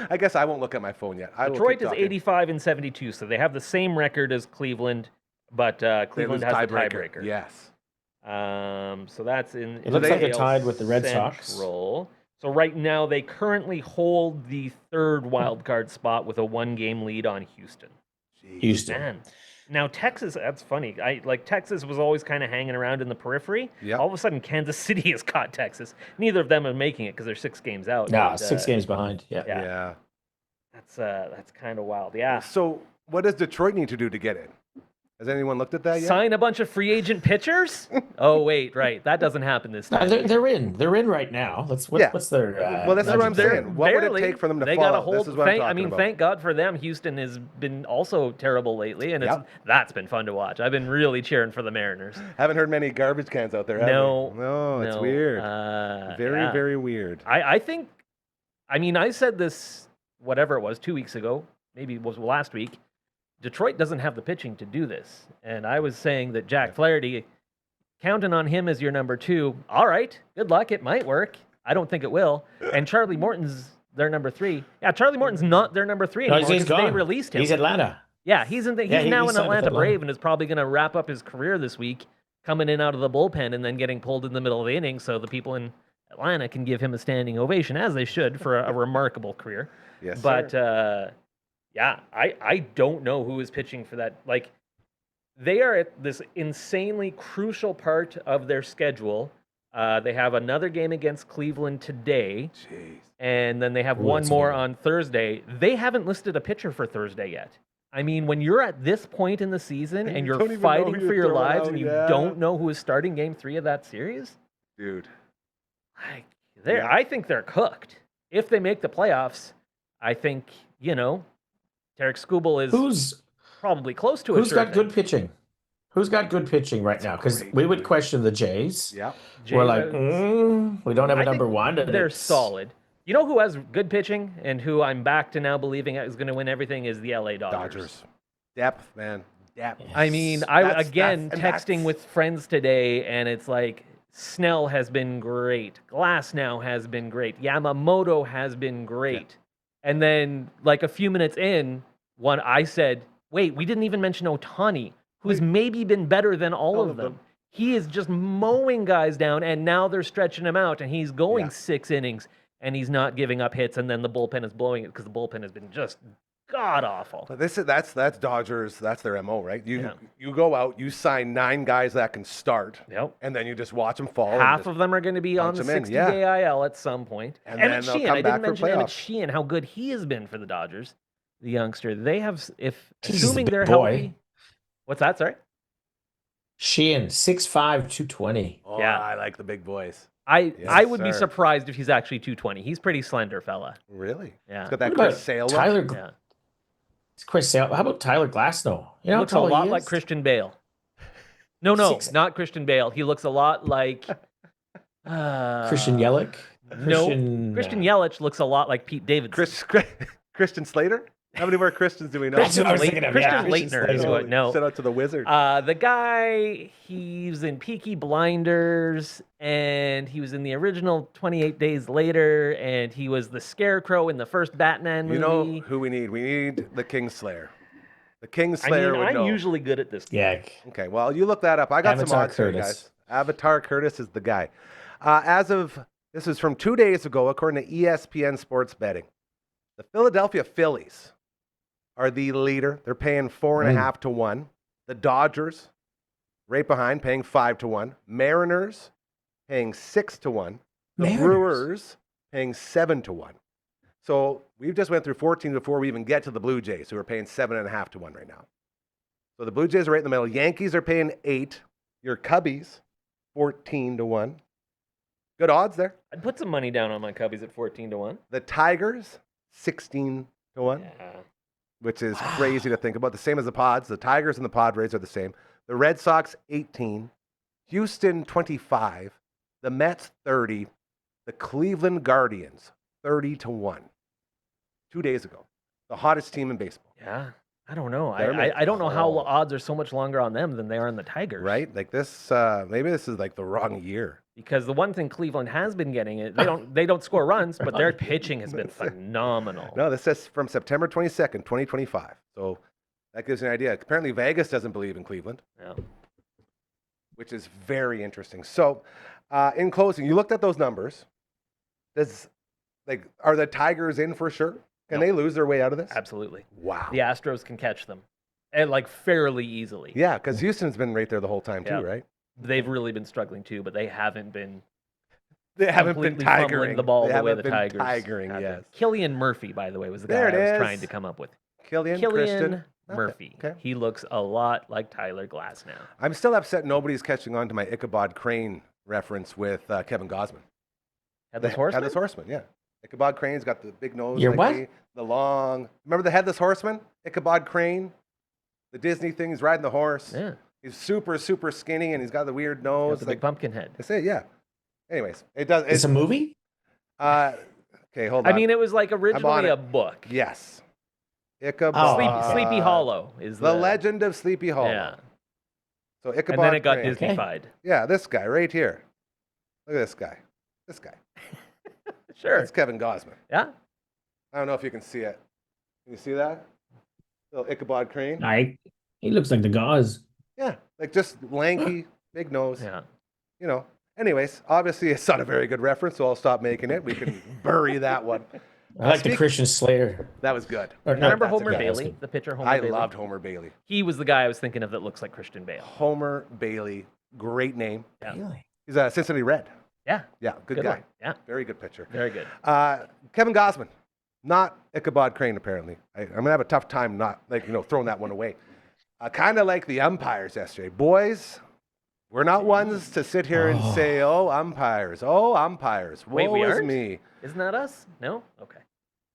Speaker 3: I guess I won't look at my phone yet. I will
Speaker 4: Detroit
Speaker 3: keep
Speaker 4: is
Speaker 3: talking.
Speaker 4: 85-72, so they have the same record as Cleveland, but
Speaker 3: They
Speaker 4: Cleveland
Speaker 3: lose
Speaker 4: has the tiebreaker.
Speaker 3: Yes.
Speaker 4: So that's in.
Speaker 2: It looks like they're
Speaker 4: AL
Speaker 2: tied with the Red Sox.
Speaker 4: Central. So right now they currently hold the third wild card spot with a 1-game lead on Houston.
Speaker 3: Jeez.
Speaker 2: Houston.
Speaker 4: Man, now Texas. That's funny. Texas was always kind of hanging around in the periphery.
Speaker 3: Yep.
Speaker 4: All of a sudden, Kansas City has caught Texas. Neither of them are making it because they're 6 games out.
Speaker 2: Nah,
Speaker 4: but,
Speaker 2: 6 games behind. Yeah.
Speaker 4: Yeah. That's kind of wild. Yeah.
Speaker 3: So, what does Detroit need to do to get in? Has anyone looked at that yet?
Speaker 4: Sign a bunch of free agent pitchers? Oh wait, right. That doesn't happen this
Speaker 2: Nah,
Speaker 4: time.
Speaker 2: they're in. They're in right now. What's their?
Speaker 3: Well, that's what I'm
Speaker 2: budget?
Speaker 3: saying. What would it
Speaker 4: Barely.
Speaker 3: take for them to
Speaker 4: they
Speaker 3: fall
Speaker 4: got a
Speaker 3: out?
Speaker 4: hold.
Speaker 3: This is what I'm talking about.
Speaker 4: Thank God for them. Houston has been also terrible lately, and that's been fun to watch. I've been really cheering for the Mariners.
Speaker 3: Haven't heard many garbage cans out there, have
Speaker 4: No,
Speaker 3: we? No, it's
Speaker 4: no.
Speaker 3: weird. Very,
Speaker 4: Yeah.
Speaker 3: very weird.
Speaker 4: I think, I said this, whatever it was, 2 weeks ago, maybe it was last week. Detroit doesn't have the pitching to do this. And I was saying that Jack Flaherty, counting on him as your number 2, all right, good luck, it might work. I don't think it will. And Charlie Morton's their number 3. Yeah, Charlie Morton's not their number 3
Speaker 2: No,
Speaker 4: anymore
Speaker 2: he's
Speaker 4: because
Speaker 2: gone.
Speaker 4: they rleased him.
Speaker 2: He's Atlanta.
Speaker 4: Yeah, he's now
Speaker 2: he
Speaker 4: an
Speaker 2: signed with
Speaker 4: Atlanta
Speaker 2: Atlanta.
Speaker 4: Brave and is probably going to wrap up his career this week, coming in out of the bullpen and then getting pulled in the middle of the inning so the people in Atlanta can give him a standing ovation, as they should, for a remarkable career.
Speaker 3: Yes,
Speaker 4: But
Speaker 3: sir.
Speaker 4: I don't know who is pitching for that. Like, they are at this insanely crucial part of their schedule. They have another game against Cleveland today,
Speaker 3: Jeez.
Speaker 4: and then they have
Speaker 2: Ooh,
Speaker 4: one
Speaker 2: that's
Speaker 4: more
Speaker 2: a-
Speaker 4: on Thursday. They haven't listed a pitcher for Thursday yet. I mean, when you're at this point in the season
Speaker 3: And
Speaker 4: and
Speaker 3: you
Speaker 4: you're
Speaker 3: don't even know
Speaker 4: fighting
Speaker 3: who
Speaker 4: for
Speaker 3: you're
Speaker 4: your
Speaker 3: throwing
Speaker 4: lives
Speaker 3: out,
Speaker 4: and you
Speaker 3: yeah.
Speaker 4: don't know who is starting Game 3 of that series,
Speaker 3: Dude.
Speaker 4: like,
Speaker 3: Yeah.
Speaker 4: I think they're cooked. If they make the playoffs, I think, Tarek Skubal is
Speaker 2: Who's
Speaker 4: probably close to it.
Speaker 2: who's got good pitching? Who's got good pitching right now? Because
Speaker 3: great
Speaker 2: we would
Speaker 3: point.
Speaker 2: question the Jays.
Speaker 3: Yeah.
Speaker 2: We're like, we don't have a
Speaker 4: I think
Speaker 2: number 1. and
Speaker 4: They're
Speaker 2: it's-
Speaker 4: solid. You know who has good pitching and who I'm back to now believing is going to win everything is the LA Dodgers.
Speaker 3: Depth, man. Depth.
Speaker 2: Yeah.
Speaker 4: I mean,
Speaker 3: That's-
Speaker 4: texting
Speaker 3: that's-
Speaker 4: with friends today, and it's like Snell has been great, Glasnow has been great, Yamamoto has been great, and then like a few minutes in, I said, "Wait, we didn't even mention Ohtani, who's maybe been better than all of them. He is just mowing guys down, and now they're stretching him out, and he's going 6 innings, and he's not giving up hits, and then the bullpen is blowing it because the bullpen has been just god awful."
Speaker 3: But that's Dodgers. That's their MO, right?
Speaker 4: Yeah.
Speaker 3: You go out, you sign 9 guys that can start,
Speaker 4: Yep.
Speaker 3: and then you just watch them fall. and
Speaker 4: Half
Speaker 3: just-
Speaker 4: of them are going to be on
Speaker 3: punch
Speaker 4: the
Speaker 3: 'em in,
Speaker 4: 60-day IL at some point.
Speaker 3: And
Speaker 4: Emmett
Speaker 3: then they'll
Speaker 4: Sheehan,
Speaker 3: come
Speaker 4: I
Speaker 3: back
Speaker 4: didn't
Speaker 3: for
Speaker 4: mention Emmett
Speaker 3: playoffs.
Speaker 4: Sheehan, how good he has been for the Dodgers, the youngster. They have, if
Speaker 2: He's a
Speaker 4: assuming
Speaker 2: big
Speaker 4: they're
Speaker 2: boy.
Speaker 4: healthy. What's that? Sorry.
Speaker 2: Sheehan, 6'5", 220.
Speaker 3: Oh,
Speaker 4: Yeah.
Speaker 3: I like the big boys.
Speaker 4: I
Speaker 3: Yes,
Speaker 4: would be
Speaker 3: sir.
Speaker 4: surprised if he's actually 220. He's pretty slender fella.
Speaker 3: Really?
Speaker 4: Yeah.
Speaker 3: It's got that
Speaker 2: What about
Speaker 3: Chris Sale look.
Speaker 2: Tyler?
Speaker 4: Yeah.
Speaker 2: It's Chris Sale. How about Tyler Glasnow? You know how
Speaker 4: Looks a
Speaker 2: tall he
Speaker 4: lot
Speaker 2: is?
Speaker 4: like Christian Bale. No, not Christian Bale. He looks a lot like
Speaker 2: Christian Yelich.
Speaker 4: No, Christian Yelich looks a lot like Pete Davidson.
Speaker 3: Christian Slater? How many more Christians do we know?
Speaker 2: That's what I was thinking of.
Speaker 4: Christian
Speaker 2: Yeah.
Speaker 4: Leitner is what. No.
Speaker 3: Shout out to the Wizard.
Speaker 4: The guy, he's in Peaky Blinders, and he was in the original 28 Days Later, and he was the Scarecrow in the first Batman movie.
Speaker 3: You know who we need? We need the Kingslayer. The
Speaker 4: I mean,
Speaker 3: Kingslayer would
Speaker 4: I'm
Speaker 3: know.
Speaker 4: usually good at this.
Speaker 2: Yeah.
Speaker 3: Okay, well, you look that up. I got some
Speaker 2: Avatar
Speaker 3: odds for you
Speaker 2: Curtis.
Speaker 3: guys. Avatar Curtis is the guy. This is from 2 days ago, according to ESPN Sports Betting. The Philadelphia Phillies are the leader. They're paying 4.5 to 1. The Dodgers, right behind, paying 5 to 1. Mariners, paying 6 to 1. The
Speaker 2: Mariners.
Speaker 3: Brewers, paying 7 to 1. So we just went through 14 before we even get to the Blue Jays, who are paying 7.5 to 1 right now. So the Blue Jays are right in the middle. Yankees are paying 8. Your Cubbies, 14 to 1. Good odds there.
Speaker 4: I'd put some money down on my Cubbies at 14 to 1.
Speaker 3: The Tigers, 16 to 1,
Speaker 4: Yeah.
Speaker 3: which is crazy to think about. The same as the Pods. The Tigers and the Padres are the same. The Red Sox, 18. Houston, 25. The Mets, 30. The Cleveland Guardians, 30 to 1. 2 days ago. The hottest team in baseball.
Speaker 4: Yeah. I don't know.
Speaker 3: They're making
Speaker 4: I don't know how
Speaker 3: calls.
Speaker 4: odds are so much longer on them than they are on the Tigers.
Speaker 3: Right? Like this, maybe this is like the wrong year.
Speaker 4: Because the one thing Cleveland has been getting is they don't score runs, but their pitching has been phenomenal.
Speaker 3: No, this says from September 22nd, 2025. So that gives you an idea. Apparently Vegas doesn't believe in Cleveland,
Speaker 4: Yeah.
Speaker 3: which is very interesting. So in closing, you looked at those numbers. Are the Tigers in for sure? Can
Speaker 4: No.
Speaker 3: they lose their way out of this?
Speaker 4: Absolutely.
Speaker 3: Wow.
Speaker 4: The Astros can catch them, and like fairly easily.
Speaker 3: Yeah, because Houston's been right there the whole time too,
Speaker 4: Yeah.
Speaker 3: right?
Speaker 4: They've really been struggling too, but they haven't been
Speaker 3: They haven't been
Speaker 4: completely fumbling
Speaker 3: tigering
Speaker 4: the ball
Speaker 3: They
Speaker 4: the way
Speaker 3: haven't
Speaker 4: the
Speaker 3: been
Speaker 4: Tigers.
Speaker 3: tigering,
Speaker 4: have
Speaker 3: yes.
Speaker 4: been. Killian Murphy, by the way, was the
Speaker 3: There
Speaker 4: guy
Speaker 3: it
Speaker 4: I was
Speaker 3: is.
Speaker 4: trying to come up with.
Speaker 3: Killian
Speaker 4: Killian
Speaker 3: Christian.
Speaker 4: Murphy.
Speaker 3: Okay.
Speaker 4: He looks a lot like Tyler Glass now.
Speaker 3: I'm still upset nobody's catching on to my Ichabod Crane reference with Kevin Gosman.
Speaker 4: Headless Horseman?
Speaker 3: Headless Horseman, yeah. Ichabod Crane's got the big nose.
Speaker 2: Your
Speaker 3: like
Speaker 2: what?
Speaker 3: me, the long. Remember the Headless Horseman? Ichabod Crane? The Disney thing. He's riding the horse.
Speaker 4: Yeah.
Speaker 3: He's super, super skinny and he's got the weird
Speaker 4: Got
Speaker 3: nose.
Speaker 4: the big pumpkin head.
Speaker 3: That's it, yeah. Anyways, it does.
Speaker 2: It's a movie?
Speaker 3: Okay, hold on.
Speaker 4: I mean, it was like originally
Speaker 3: it.
Speaker 4: a book.
Speaker 3: yes. Ichabod.
Speaker 2: Oh,
Speaker 4: Sleepy Hollow is
Speaker 3: The Legend of Sleepy Hollow.
Speaker 4: Yeah.
Speaker 3: So Ichabod
Speaker 4: And then it got
Speaker 3: Crane.
Speaker 4: Disneyfied.
Speaker 3: Yeah, this guy right here. Look at this guy. This guy.
Speaker 4: Sure.
Speaker 3: That's Kevin Gosman.
Speaker 4: Yeah.
Speaker 3: I don't know if you can see it. Can you see that? Little Ichabod Crane.
Speaker 2: He looks like the gauze.
Speaker 3: Yeah, like just lanky, big nose.
Speaker 4: Yeah.
Speaker 3: You know. Anyways, obviously it's not a very good reference, so I'll stop making it. We can bury that one.
Speaker 2: I like the Christian Slayer.
Speaker 3: That was good.
Speaker 2: Or no,
Speaker 4: Remember
Speaker 3: that's a
Speaker 4: Homer
Speaker 3: good-
Speaker 4: Bailey, the pitcher Homer
Speaker 3: I
Speaker 4: Bailey?
Speaker 3: loved Homer Bailey.
Speaker 4: He was the guy I was thinking of that looks like Christian Bale.
Speaker 3: Homer Bailey, great name.
Speaker 4: Yeah.
Speaker 2: Really?
Speaker 3: He's a Cincinnati Red.
Speaker 4: Yeah.
Speaker 3: Yeah, good guy.
Speaker 4: one. Yeah.
Speaker 3: Very good pitcher.
Speaker 4: Very good.
Speaker 3: Kevin Gosman, not Ichabod Crane, apparently. I'm going to have a tough time not, throwing that one away. Kind of like the umpires yesterday. Boys, we're not ones to sit here and say, oh, umpires. Oh, umpires. Woe
Speaker 4: Wait, we
Speaker 3: is
Speaker 4: aren't?
Speaker 3: me.
Speaker 4: Isn't that us? No? Okay.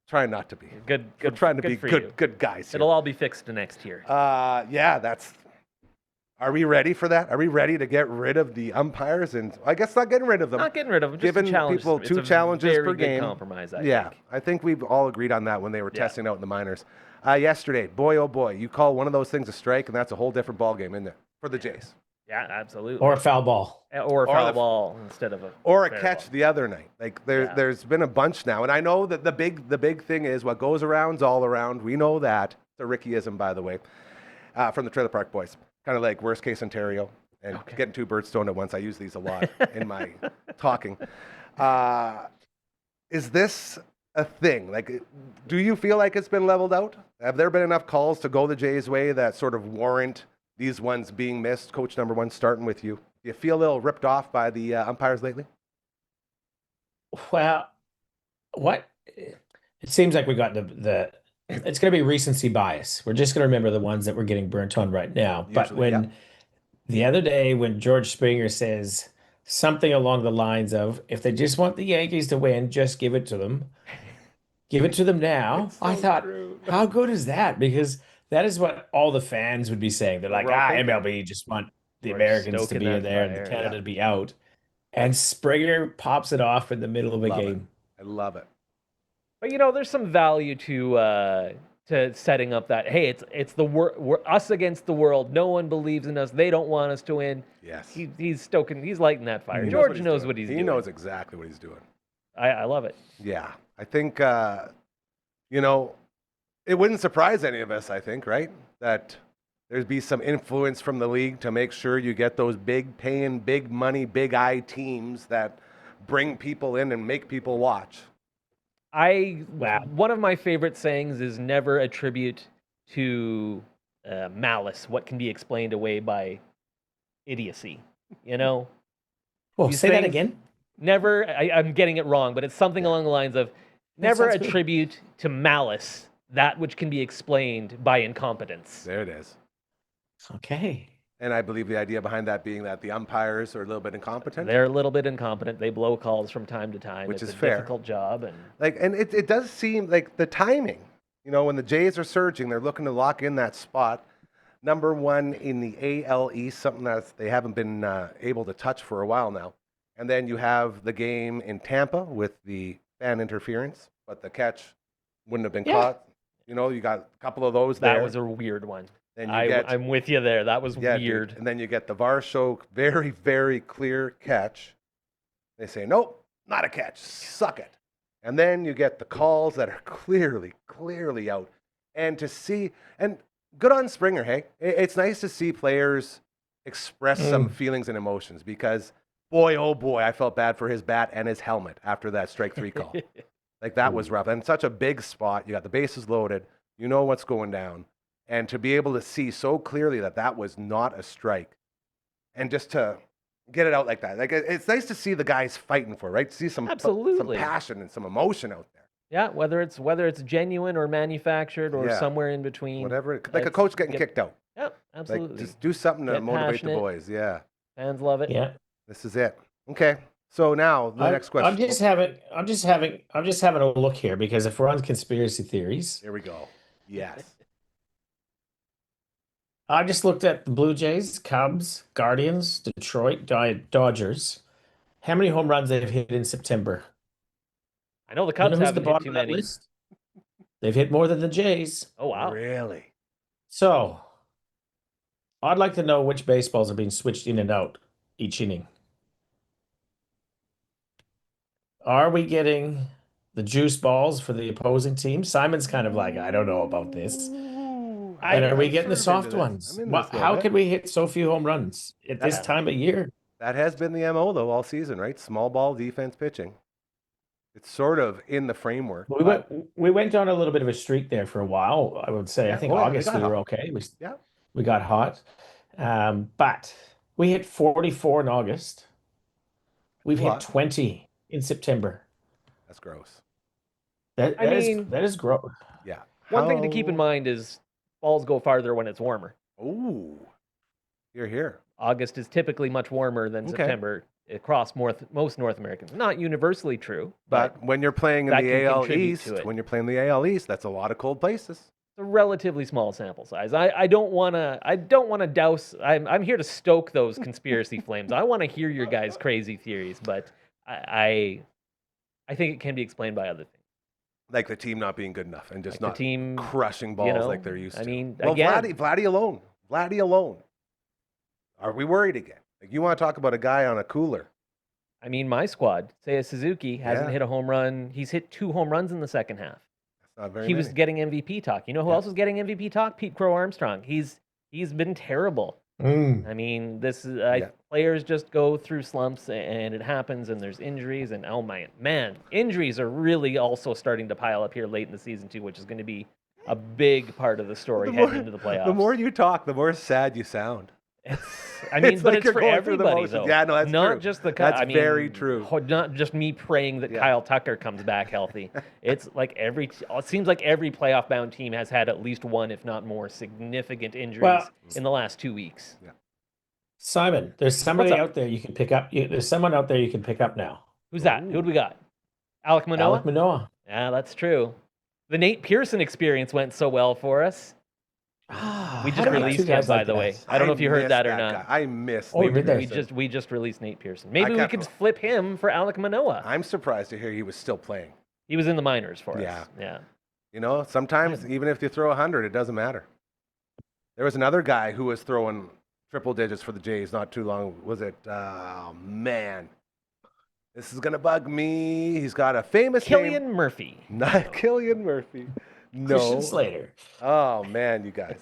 Speaker 3: Trying not to be.
Speaker 4: Good.
Speaker 3: We're trying to be
Speaker 4: for you.
Speaker 3: good guys here.
Speaker 4: It'll all be fixed next year.
Speaker 3: Yeah, are we ready for that? Are we ready to get rid of the umpires? And I guess not getting rid of them.
Speaker 4: Not getting rid of them. Just
Speaker 3: Giving
Speaker 4: to challenge
Speaker 3: people
Speaker 4: them.
Speaker 3: two
Speaker 4: It's a
Speaker 3: challenges
Speaker 4: very
Speaker 3: per
Speaker 4: good
Speaker 3: game.
Speaker 4: compromise, I
Speaker 3: Yeah,
Speaker 4: think.
Speaker 3: I think we've all agreed on that when they were
Speaker 4: Yeah.
Speaker 3: testing out in the minors. Yesterday, boy, oh boy, you call one of those things a strike, and that's a whole different ballgame, isn't it? For the Jays.
Speaker 4: Yeah, absolutely.
Speaker 2: Or a foul ball.
Speaker 4: Or a foul
Speaker 3: the-
Speaker 4: ball instead of a
Speaker 3: Or a
Speaker 4: fair
Speaker 3: catch
Speaker 4: ball.
Speaker 3: the other night. Like there's been a bunch now, and I know that the big thing is what goes around's all around. We know that. It's a Rickyism, by the way, from the Trailer Park Boys. Kind of like worst case Ontario and getting two birds stoned at once. I use these a lot in my talking. Is this a thing? Like, do you feel like it's been leveled out? Have there been enough calls to go the Jays' way that sort of warrant these ones being missed? Coach number one, starting with you. Do you feel a little ripped off by the umpires lately?
Speaker 2: Well, what? It seems like we got the it's going to be recency bias. We're just going to remember the ones that we're getting burnt on right now. But
Speaker 3: Usually,
Speaker 2: when
Speaker 3: yeah.
Speaker 2: the other day, when George Springer says something along the lines of, if they just want the Yankees to win, just give it to them. Give it to them now.
Speaker 3: It's
Speaker 2: I
Speaker 3: so
Speaker 2: thought,
Speaker 3: true.
Speaker 2: how good is that? Because that is what all the fans would be saying. They're like,
Speaker 3: We're all thinking.
Speaker 2: MLB just want the
Speaker 4: We're
Speaker 2: Americans to
Speaker 4: stoking
Speaker 2: be
Speaker 4: that
Speaker 2: in there
Speaker 4: fire,
Speaker 2: and Canada
Speaker 3: yeah.
Speaker 2: to be out. And Springer pops it off in the middle of a
Speaker 3: Love it.
Speaker 2: game.
Speaker 3: I love it.
Speaker 4: But there's some value to to setting up that, hey, it's we're us against the world. No one believes in us. They don't want us to win.
Speaker 3: Yes.
Speaker 4: He's lighting that fire.
Speaker 3: He
Speaker 4: George knows what he's
Speaker 3: he
Speaker 4: doing.
Speaker 3: He knows exactly what he's doing.
Speaker 4: I love it.
Speaker 3: Yeah. I think, you know, it wouldn't surprise any of us, I think, right? That there'd be some influence from the league to make sure you get those big paying, big money, big eye teams that bring people in and make people watch.
Speaker 4: One of my favorite sayings is never attribute to malice what can be explained away by idiocy. You know?
Speaker 2: Well,
Speaker 4: These
Speaker 2: say that
Speaker 4: things-
Speaker 2: again.
Speaker 4: Never, I'm getting it wrong, but it's something along the lines of never
Speaker 2: sounds good.
Speaker 4: attribute to malice that which can be explained by incompetence.
Speaker 3: There it is.
Speaker 2: Okay.
Speaker 3: And I believe the idea behind that being that the umpires are a little bit incompetent.
Speaker 4: They're a little bit incompetent. They blow calls from time to time.
Speaker 3: Which
Speaker 4: it's
Speaker 3: is
Speaker 4: a
Speaker 3: fair.
Speaker 4: difficult job. And
Speaker 3: And it does seem like the timing, you know, when the Jays are surging, they're looking to lock in that spot. Number one in the AL East, something that they haven't been able to touch for a while now. And then you have the game in Tampa with the fan interference, but the catch wouldn't have been caught. You know, you got a couple of those there.
Speaker 4: that was a weird one.
Speaker 3: Then you
Speaker 4: I'm with you there. That was
Speaker 3: yeah,
Speaker 4: weird.
Speaker 3: dude. And then you get the Varsho very, very clear catch. They say, nope, not a catch. Suck it. And then you get the calls that are clearly out. And to see, and good on Springer, hey? It's nice to see players express some feelings and emotions because, boy, oh boy, I felt bad for his bat and his helmet after that strike 3 call. Like, that was rough. And such a big spot. You got the bases loaded. You know what's going down. And to be able to see so clearly that that was not a strike and just to get it out like that. Like, it's nice to see the guys fighting for it, right? To see some
Speaker 4: Absolutely.
Speaker 3: passion and some emotion out there.
Speaker 4: Yeah, whether it's genuine or manufactured or
Speaker 3: Yeah.
Speaker 4: somewhere in between.
Speaker 3: Whatever. Like a coach getting kicked out.
Speaker 4: Yeah, absolutely.
Speaker 3: Like, just do something to
Speaker 4: Get
Speaker 3: motivate
Speaker 4: passionate.
Speaker 3: the boys. Yeah.
Speaker 4: Fans love it.
Speaker 2: Yeah.
Speaker 3: This is it. Okay. So now the next question.
Speaker 2: I'm just having a look here because if we're on conspiracy theories,
Speaker 3: Here we go. Yes.
Speaker 2: I just looked at the Blue Jays, Cubs, Guardians, Detroit, Dodgers. How many home runs they've hit in September?
Speaker 4: I know the
Speaker 2: You know
Speaker 4: Cubs
Speaker 2: who's the
Speaker 4: haven't hit
Speaker 2: bottom
Speaker 4: too
Speaker 2: of that
Speaker 4: many.
Speaker 2: list? They've hit more than the Jays.
Speaker 4: Oh wow.
Speaker 3: Really?
Speaker 2: So, I'd like to know which baseballs are being switched in and out each inning. Are we getting the juice balls for the opposing team? Simon's kind of like, I don't know about this. And are we getting the soft ones? How can we hit so few home runs at this time of year?
Speaker 3: That has been the MO, though, all season, right? Small ball defense pitching. It's sort of in the framework.
Speaker 2: We went on a little bit of a streak there for a while, I would say. I think August we were okay. We got hot. But we hit 44 in August. We've hit 20 in September.
Speaker 3: That's gross.
Speaker 2: That is gross.
Speaker 3: Yeah.
Speaker 4: One thing to keep in mind is balls go farther when it's warmer.
Speaker 3: Ooh. You're here.
Speaker 4: August is typically much warmer than September across most North Americans. Not universally true,
Speaker 3: But when you're playing in
Speaker 4: that
Speaker 3: the
Speaker 4: can
Speaker 3: AL
Speaker 4: contribute
Speaker 3: East,
Speaker 4: to
Speaker 3: that's a lot of cold places.
Speaker 4: it's a relatively small sample size. I don't want to douse. I'm here to stoke those conspiracy flames. I want to hear your guys' crazy theories, but I think it can be explained by other things.
Speaker 3: Like the team not being good enough and just
Speaker 4: Like the
Speaker 3: not
Speaker 4: team,
Speaker 3: crushing balls like they're used to.
Speaker 4: I mean,
Speaker 3: well,
Speaker 4: again,
Speaker 3: Vladdy alone. Are we worried again? Like, you want to talk about a guy on a cooler?
Speaker 4: I mean, my squad, Seiya Suzuki, hasn't hit a home run. He's hit 2 home runs in the second half.
Speaker 3: That's not very
Speaker 4: He
Speaker 3: many.
Speaker 4: was getting MVP talk. You know who else was getting MVP talk? Pete Crow Armstrong. He's been terrible. I mean, this is players just go through slumps and it happens, and there's injuries, and oh man, injuries are really also starting to pile up here late in the season too, which is going to be a big part of the story heading into the playoffs.
Speaker 3: The more you talk, the more sad you sound.
Speaker 4: I mean,
Speaker 3: It's
Speaker 4: but
Speaker 3: like
Speaker 4: it's
Speaker 3: you're
Speaker 4: for
Speaker 3: going through the
Speaker 4: everybody,
Speaker 3: motions.
Speaker 4: though.
Speaker 3: Yeah, no, that's
Speaker 4: not
Speaker 3: true.
Speaker 4: just the.
Speaker 3: That's very true.
Speaker 4: Not just me praying that Kyle Tucker comes back healthy. It's like it seems like every playoff-bound team has had at least one, if not more, significant injuries in the last 2 weeks.
Speaker 3: Yeah.
Speaker 2: Simon, there's somebody out there you can pick up. There's someone out there you can pick up now.
Speaker 4: Who's that? Who do we got? Alec Manoah?
Speaker 2: Alec Manoah.
Speaker 4: Yeah, that's true. The Nate Pearson experience went so well for us. We just released him, by the way. I don't know if you heard that or not.
Speaker 3: I missed.
Speaker 2: Oh,
Speaker 4: We just released Nate Pearson. Maybe we could flip him for Alec Manoah.
Speaker 3: I'm surprised to hear he was still playing.
Speaker 4: He was in the minors for us. Yeah.
Speaker 3: You know, sometimes even if you throw 100, it doesn't matter. There was another guy who was throwing triple digits for the Jays not too long. Was it? Oh, man. This is going to bug me. He's got a famous
Speaker 4: Killian
Speaker 3: name.
Speaker 4: Murphy.
Speaker 3: Not Killian Murphy. No.
Speaker 2: Christian Slater.
Speaker 3: Oh, man, you guys.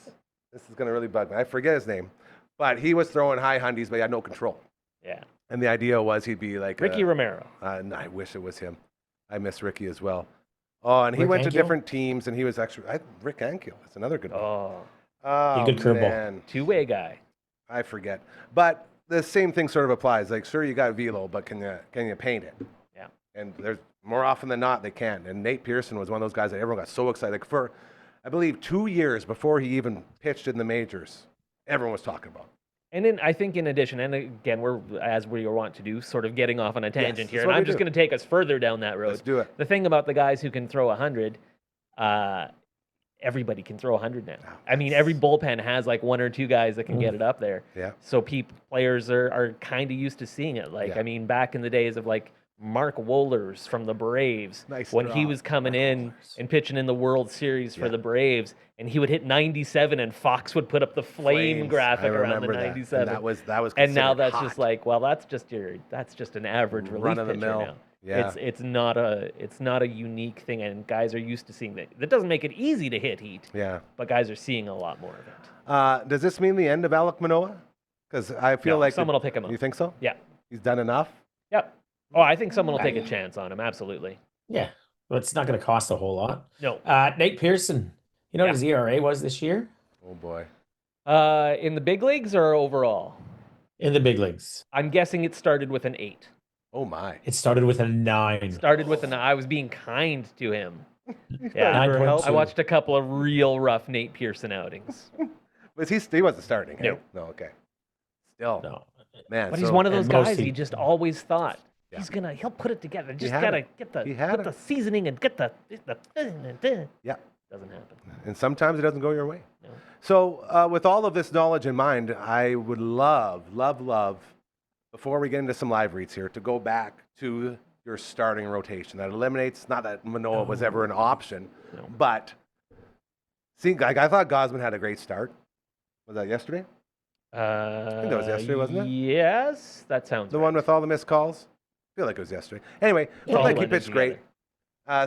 Speaker 3: This is going to really bug me. I forget his name. But he was throwing high hundies, but he had no control.
Speaker 4: Yeah.
Speaker 3: And the idea was he'd be like
Speaker 4: Ricky Romero.
Speaker 3: and I wish it was him. I miss Ricky as well. Oh, and he
Speaker 2: Rick
Speaker 3: went to
Speaker 2: Ankiel?
Speaker 3: different teams, and he was actually Rick Ankiel. That's another good one.
Speaker 4: Oh,
Speaker 3: Oh,
Speaker 2: good curveball.
Speaker 3: man.
Speaker 4: two-way guy.
Speaker 3: I forget. But the same thing sort of applies. Like, sure, you got velo, but can you paint it?
Speaker 4: Yeah.
Speaker 3: And there's more often than not they can. And Nate Pearson was one of those guys that everyone got so excited. Like for, I believe, 2 years before he even pitched in the majors, everyone was talking about.
Speaker 4: And then I think in addition, and again, we're, as we want to do, sort of getting off on a tangent
Speaker 3: Yes,
Speaker 4: here,
Speaker 3: that's
Speaker 4: and
Speaker 3: what
Speaker 4: I'm
Speaker 3: we
Speaker 4: just
Speaker 3: do.
Speaker 4: going to take us further down that road.
Speaker 3: Let's do it.
Speaker 4: The thing about the guys who can throw 100, everybody can throw 100 now. I mean, every bullpen has like one or two guys that can get it up there.
Speaker 3: Yeah.
Speaker 4: So players are kind of used to seeing it. Like,
Speaker 3: Yeah.
Speaker 4: I mean, back in the days of like Mark Wohlers from the Braves,
Speaker 3: Nice
Speaker 4: when he
Speaker 3: draw.
Speaker 4: was coming in and pitching in the World Series for
Speaker 3: Yeah.
Speaker 4: the Braves, and he would hit 97, and Fox would put up the flame
Speaker 3: Flames.
Speaker 4: graphic
Speaker 3: I
Speaker 4: around the
Speaker 3: remember that.
Speaker 4: 97.
Speaker 3: And that was
Speaker 4: And now
Speaker 3: considered
Speaker 4: that's
Speaker 3: hot.
Speaker 4: just like, well, that's just an average relief
Speaker 3: Run of the
Speaker 4: pitcher
Speaker 3: mill.
Speaker 4: now.
Speaker 3: Yeah.
Speaker 4: It's not a unique thing, and guys are used to seeing that. That doesn't make it easy to hit heat,
Speaker 3: Yeah.
Speaker 4: but guys are seeing a lot more of it.
Speaker 3: Does this mean the end of Alec Manoah? Because I feel
Speaker 4: No,
Speaker 3: like
Speaker 4: someone will pick him up.
Speaker 3: You think so?
Speaker 4: Yeah.
Speaker 3: He's done enough.
Speaker 4: Yep. Oh, I think someone will take a chance on him. Absolutely.
Speaker 2: Yeah. Well, it's not going to cost a whole lot.
Speaker 4: No.
Speaker 2: Nate Pearson. You know what
Speaker 4: Yeah.
Speaker 2: his ERA was this year?
Speaker 3: Oh boy.
Speaker 4: In the big leagues or overall?
Speaker 2: In the big leagues.
Speaker 4: I'm guessing it started with an 8.
Speaker 3: Oh my.
Speaker 2: It started with a 9.
Speaker 4: Started with an. I was being kind to him.
Speaker 3: You
Speaker 4: Yeah.
Speaker 3: were
Speaker 2: 9.2.
Speaker 3: helping.
Speaker 4: I watched a couple of real rough Nate Pearson outings.
Speaker 3: Was he wasn't starting?
Speaker 4: No.
Speaker 3: Hey? No. Okay. Still.
Speaker 2: No.
Speaker 3: Man.
Speaker 4: But
Speaker 3: so-
Speaker 4: he's one of those
Speaker 2: and most
Speaker 4: guys. He
Speaker 2: teams-
Speaker 4: just always thought
Speaker 3: Yeah.
Speaker 4: he'll put it together. Just
Speaker 3: had
Speaker 4: gotta
Speaker 3: it.
Speaker 4: get
Speaker 3: He had
Speaker 4: the
Speaker 3: it.
Speaker 4: seasoning and get the
Speaker 3: Yeah.
Speaker 4: doesn't happen.
Speaker 3: And sometimes it doesn't go your way.
Speaker 4: No.
Speaker 3: So, with all of this knowledge in mind, I would love, before we get into some live reads here, to go back to your starting rotation. That eliminates, not that Manoah was ever an option,
Speaker 4: No.
Speaker 3: but see, I thought Gosman had a great start. Was that yesterday?
Speaker 4: I
Speaker 3: think that was yesterday, wasn't it?
Speaker 4: Yes, that sounds
Speaker 3: The
Speaker 4: right.
Speaker 3: one with all the missed calls? I feel like it was yesterday. Anyway,
Speaker 2: Yeah,
Speaker 3: looked like
Speaker 4: all
Speaker 3: he
Speaker 4: blended
Speaker 3: pitched great.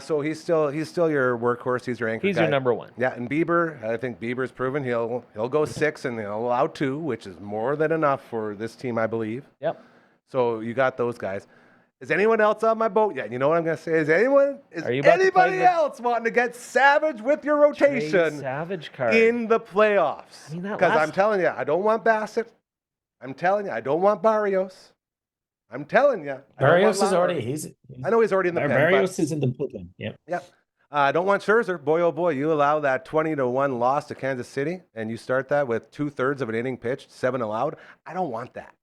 Speaker 3: So he's still your workhorse. He's your anchor
Speaker 4: He's
Speaker 3: guy.
Speaker 4: your number one.
Speaker 3: Yeah, and Bieber, I think Bieber's proven he'll go 6 and he'll allow 2, which is more than enough for this team, I believe.
Speaker 4: Yep.
Speaker 3: So you got those guys. Is anyone else on my boat yet? You know what I'm going to say? Is
Speaker 4: Are you about to play
Speaker 3: anybody
Speaker 4: the
Speaker 3: else wanting to get savage with your
Speaker 4: Trey
Speaker 3: rotation
Speaker 4: Savage card.
Speaker 3: in the playoffs?
Speaker 4: I mean, that
Speaker 3: Because I'm
Speaker 4: last-
Speaker 3: telling you, I don't want Bassett. I'm telling you, I don't want Barrios. I'm telling you. I don't want
Speaker 2: Barrios is
Speaker 3: Lauer.
Speaker 2: already. He's.
Speaker 3: I know he's already in the pen.
Speaker 2: Barrios is in the bullpen. Yeah.
Speaker 3: Yep. I don't want Scherzer. Boy, oh boy, you allow that 20-1 loss to Kansas City, and you start that with 2/3 of an inning pitched, 7 allowed. I don't want that.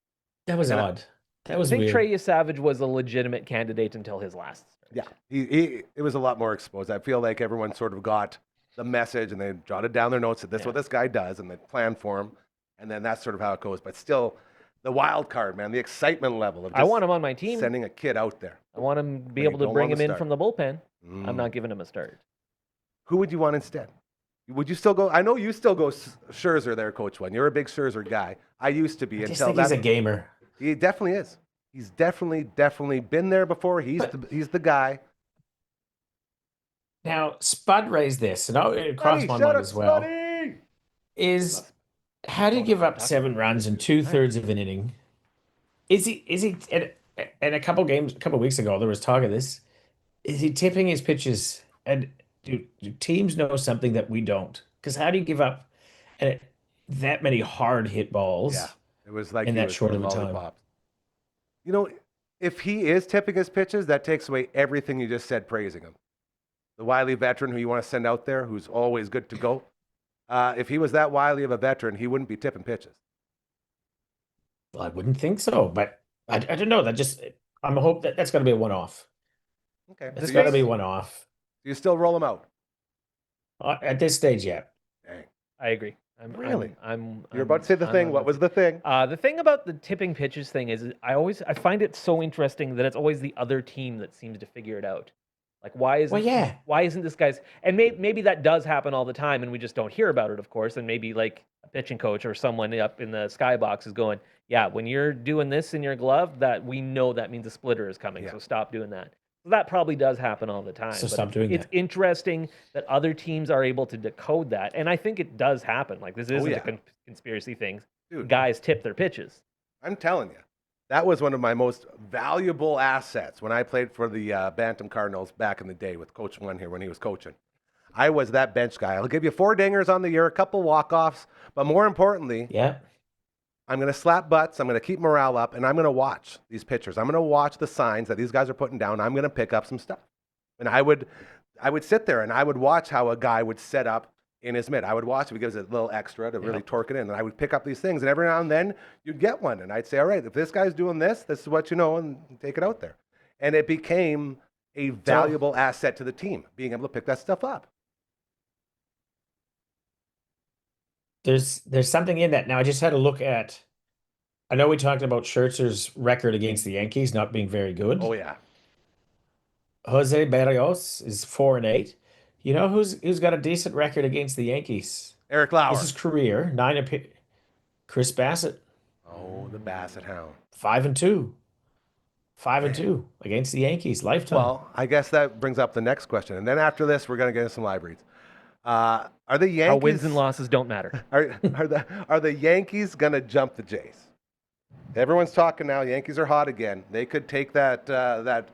Speaker 2: That was
Speaker 3: And
Speaker 2: odd. That
Speaker 4: I
Speaker 2: was
Speaker 4: think
Speaker 2: weird.
Speaker 4: Trey Savage was a legitimate candidate until his last start.
Speaker 3: Yeah, it was a lot more exposed. I feel like everyone sort of got the message and they jotted down their notes that this is what this guy does, and they planned for him, and then that's sort of how it goes. But still, the wild card, man, the excitement level of just
Speaker 4: I want him on my team.
Speaker 3: sending a kid out there.
Speaker 4: I want him to be
Speaker 3: you
Speaker 4: able to
Speaker 3: don't
Speaker 4: bring
Speaker 3: want
Speaker 4: him
Speaker 3: to
Speaker 4: in
Speaker 3: start.
Speaker 4: from the bullpen.
Speaker 3: Mm.
Speaker 4: I'm not giving him a start.
Speaker 3: Who would you want instead? Would you still go? I know you still go Scherzer there, Coach One. You're a big Scherzer guy. I used to be
Speaker 2: I just
Speaker 3: until
Speaker 2: think
Speaker 3: that.
Speaker 2: he's a gamer.
Speaker 3: He definitely is. He's definitely been there before. He's the guy.
Speaker 2: Now, Spud raised this, and it crossed my
Speaker 3: Spuddy,
Speaker 2: mind
Speaker 3: shut up,
Speaker 2: as well.
Speaker 3: Spuddy!
Speaker 2: Is how do you give up 7 runs in 2/3 of an inning? Is he? And a couple weeks ago, there was talk of this. Is he tipping his pitches? And do teams know something that we don't? Because how do you give up that many hard hit balls?
Speaker 3: Yeah, it was like
Speaker 2: in
Speaker 3: he
Speaker 2: that
Speaker 3: was
Speaker 2: short of
Speaker 3: throwing
Speaker 2: a time.
Speaker 3: lollipops. You know, if he is tipping his pitches, that takes away everything you just said praising him. The wily veteran who you want to send out there, who's always good to go. If he was that wily of a veteran, he wouldn't be tipping pitches.
Speaker 2: Well, I wouldn't think so, but I don't know. I'm a hope that's going to be a one-off.
Speaker 3: Okay,
Speaker 2: It's
Speaker 3: do
Speaker 2: got to be one-off
Speaker 3: you still roll him out?
Speaker 2: at this stage. Yeah.
Speaker 3: Dang.
Speaker 4: I agree.
Speaker 3: Really?
Speaker 4: I'm
Speaker 3: You're about to say the
Speaker 4: I'm
Speaker 3: thing.
Speaker 4: on
Speaker 3: What
Speaker 4: the-
Speaker 3: was the thing?
Speaker 4: The thing about the tipping pitches thing is I find it so interesting that it's always the other team that seems to figure it out. Like, why isn't
Speaker 2: Well, yeah.
Speaker 4: why isn't this guy's? And maybe that does happen all the time, and we just don't hear about it, of course. And maybe like a pitching coach or someone up in the skybox is going, "Yeah, when you're doing this in your glove, that we know that means a splitter is coming. So stop doing that." So that probably does happen all the time.
Speaker 2: So
Speaker 4: but
Speaker 2: stop doing
Speaker 4: it's
Speaker 2: that.
Speaker 4: interesting that other teams are able to decode that, and I think it does happen. Like this isn't a conspiracy thing.
Speaker 3: Dude.
Speaker 4: Guys tip their pitches.
Speaker 3: I'm telling you, that was one of my most valuable assets when I played for the Bantam Cardinals back in the day with Coach One here when he was coaching. I was that bench guy. I'll give you 4 dingers on the year, a couple walk-offs, but more importantly,
Speaker 2: Yeah.
Speaker 3: I'm going to slap butts, I'm going to keep morale up, and I'm going to watch these pitchers. I'm going to watch the signs that these guys are putting down. I'm going to pick up some stuff. And I would sit there and I would watch how a guy would set up in his mitt. I would watch if he gives it a little extra to really torque it in. And I would pick up these things. And every now and then you'd get one. And I'd say, all right, if this guy's doing this is what you know, and take it out there. And it became a valuable asset to the team, being able to pick that stuff up.
Speaker 2: There's something in that. Now, I just had a look at, I know we talked about Scherzer's record against the Yankees not being very good.
Speaker 3: Oh, yeah.
Speaker 2: Jose Barrios is 4-8. You know who's got a decent record against the Yankees?
Speaker 3: Eric Lauer.
Speaker 2: This is career 9. Chris Bassett.
Speaker 3: Oh, the Bassett Hound.
Speaker 2: 5-2. 5-2 against the Yankees. Lifetime.
Speaker 3: Well, I guess that brings up the next question. And then after this, we're going to get into some live reads. Are the Yankees...
Speaker 4: How wins and losses don't matter.
Speaker 3: Are the Yankees going to jump the Jays? Everyone's talking now. Yankees are hot again. They could take that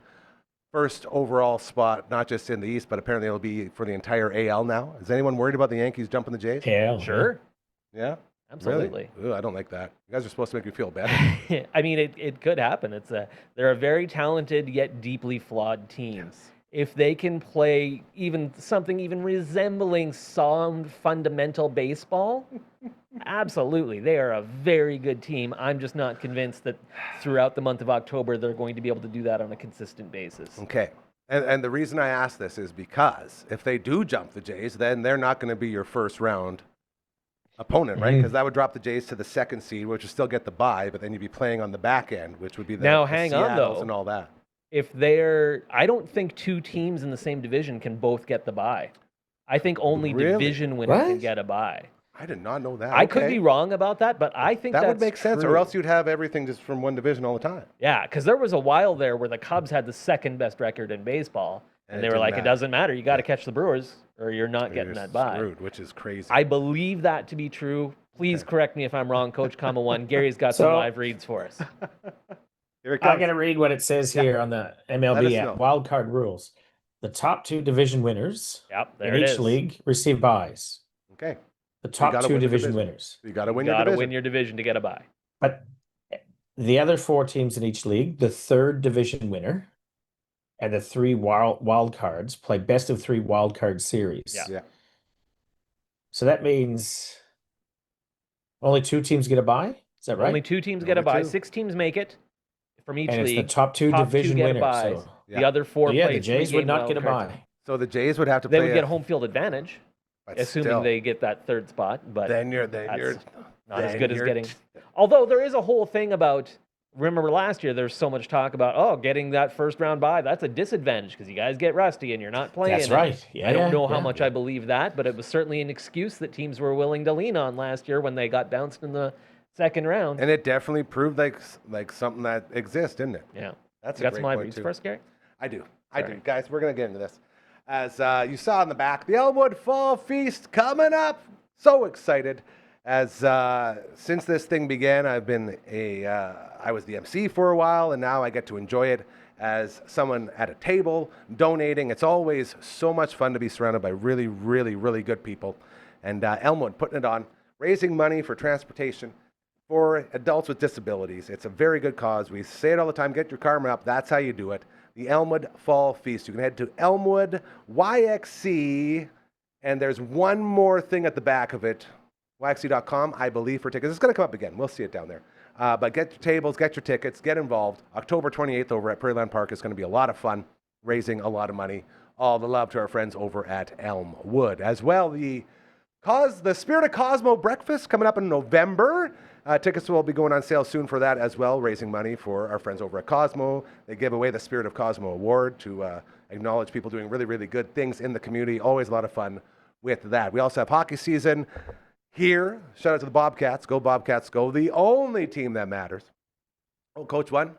Speaker 3: first overall spot, not just in the East, but apparently it'll be for the entire AL now. Is anyone worried about the Yankees jumping the Jays?
Speaker 2: Yeah,
Speaker 4: Sure.
Speaker 3: Yeah?
Speaker 4: Absolutely.
Speaker 3: Really? Ooh, I don't like that. You guys are supposed to make me feel better.
Speaker 4: I mean, it could happen. They're a very talented yet deeply flawed team. If they can play something resembling sound fundamental baseball, absolutely, they are a very good team. I'm just not convinced that throughout the month of October they're going to be able to do that on a consistent basis.
Speaker 3: Okay. And the reason I ask this is because if they do jump the Jays, then they're not going to be your first round opponent, right? Because that would drop the Jays to the 2nd seed, which would still get the bye, but then you'd be playing on the back end, which would be the
Speaker 4: hang on,
Speaker 3: Seattles
Speaker 4: though.
Speaker 3: and all that.
Speaker 4: I don't think 2 teams in the same division can both get the bye. I think only division winner can get a bye.
Speaker 3: I did not know that.
Speaker 4: I could be wrong about that, but I think
Speaker 3: that
Speaker 4: that's
Speaker 3: would make sense,
Speaker 4: true.
Speaker 3: or else you'd have everything just from one division all the time.
Speaker 4: Yeah, because there was a while there where the Cubs had the 2nd best record in baseball, and they were like, it doesn't matter. You got to catch the Brewers, or you're not getting that bye.
Speaker 3: Screwed, which is crazy.
Speaker 4: I believe that to be true. Please correct me if I'm wrong, Coach Comma One. Gary's got some live reads for us.
Speaker 3: Here it comes.
Speaker 2: I'm going to read what it says here on the MLB app. Wildcard rules. The top 2 division winners in each league receive buys.
Speaker 3: Okay.
Speaker 2: The top 2 division winners.
Speaker 3: You got to win
Speaker 4: your division to get a bye.
Speaker 2: But the other 4 teams in each league, the 3rd division winner and the 3 wild cards play best of 3 wild card series.
Speaker 3: Yeah.
Speaker 2: So that means only 2 teams get a bye? Is that right?
Speaker 4: Only 2 teams get a bye. 6 teams make it from each
Speaker 2: and
Speaker 4: league.
Speaker 2: It's the top 2 division winners. So,
Speaker 4: the other 4 play
Speaker 2: the Jays would not get a bye.
Speaker 3: So the Jays would have to play.
Speaker 4: They would get home field advantage, assuming they get that 3rd spot. But
Speaker 3: then you're
Speaker 4: not as good as getting. Although there is a whole thing about. Remember last year, there's so much talk about getting that first round bye. That's a disadvantage because you guys get rusty and you're not playing.
Speaker 2: That's right. Yeah,
Speaker 4: I don't know how much I believe that, but it was certainly an excuse that teams were willing to lean on last year when they got bounced in the 2nd round.
Speaker 3: And it definitely proved like something that exists, didn't it?
Speaker 4: Yeah.
Speaker 3: That's
Speaker 4: you
Speaker 3: a
Speaker 4: got
Speaker 3: great
Speaker 4: some live
Speaker 3: point
Speaker 4: reads
Speaker 3: too.
Speaker 4: for us, Gary?
Speaker 3: I do. Guys, we're going to get into this. As you saw in the back, the Elmwood Fall Feast coming up. So excited. As since this thing began, I've been I was the MC for a while, and now I get to enjoy it as someone at a table donating. It's always so much fun to be surrounded by really, really, really good people. And Elmwood putting it on, raising money for transportation for adults with disabilities. It's a very good cause. We say it all the time, get your karma up. That's how you do it. The Elmwood Fall Feast. You can head to Elmwood YXC, and there's one more thing at the back of it, YXC.com, I believe, for tickets. It's going to come up again. We'll see it down there. But get your tables, get your tickets, get involved. October 28th over at Prairieland Park is going to be a lot of fun, raising a lot of money. All the love to our friends over at Elmwood. As well, the Spirit of Cosmo breakfast coming up in November. Tickets will be going on sale soon for that as well, raising money for our friends over at Cosmo. They give away the Spirit of Cosmo Award to acknowledge people doing really, really good things in the community. Always a lot of fun with that. We also have hockey season here. Shout out to the Bobcats. Go Bobcats, go. The only team that matters. Oh, Coach won?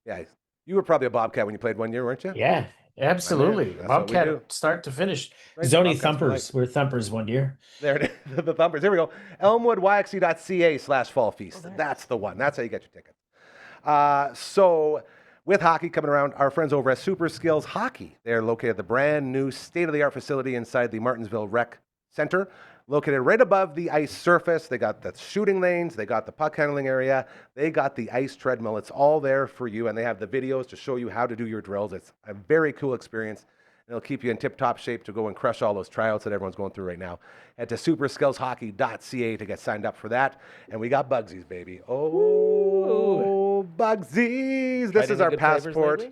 Speaker 3: Yeah, you were probably a Bobcat when you played 1 year, weren't you?
Speaker 2: Yeah, absolutely.
Speaker 3: That's what we do.
Speaker 2: Bobcat start to finish.
Speaker 3: Right,
Speaker 2: Zoni
Speaker 3: Bobcats for
Speaker 2: Thumpers.
Speaker 3: life.
Speaker 2: We're Thumpers 1 year.
Speaker 3: There it is, the Thumpers. Here we go. ElmwoodYXC.ca/Fall Feast. That's the one. That's how you get your tickets. So with hockey coming around, our friends over at Super Skills Hockey. They're located at the brand new state-of-the-art facility inside the Martinsville Rec Center, located right above the ice surface. They got the shooting lanes. They got the puck handling area. They got the ice treadmill. It's all there for you, and they have the videos to show you how to do your drills. It's a very cool experience. It'll keep you in tip-top shape to go and crush all those tryouts that everyone's going through right now. Head to superskillshockey.ca to get signed up for that. And we got Bugsies, baby. Oh, Bugsies. This is our passport.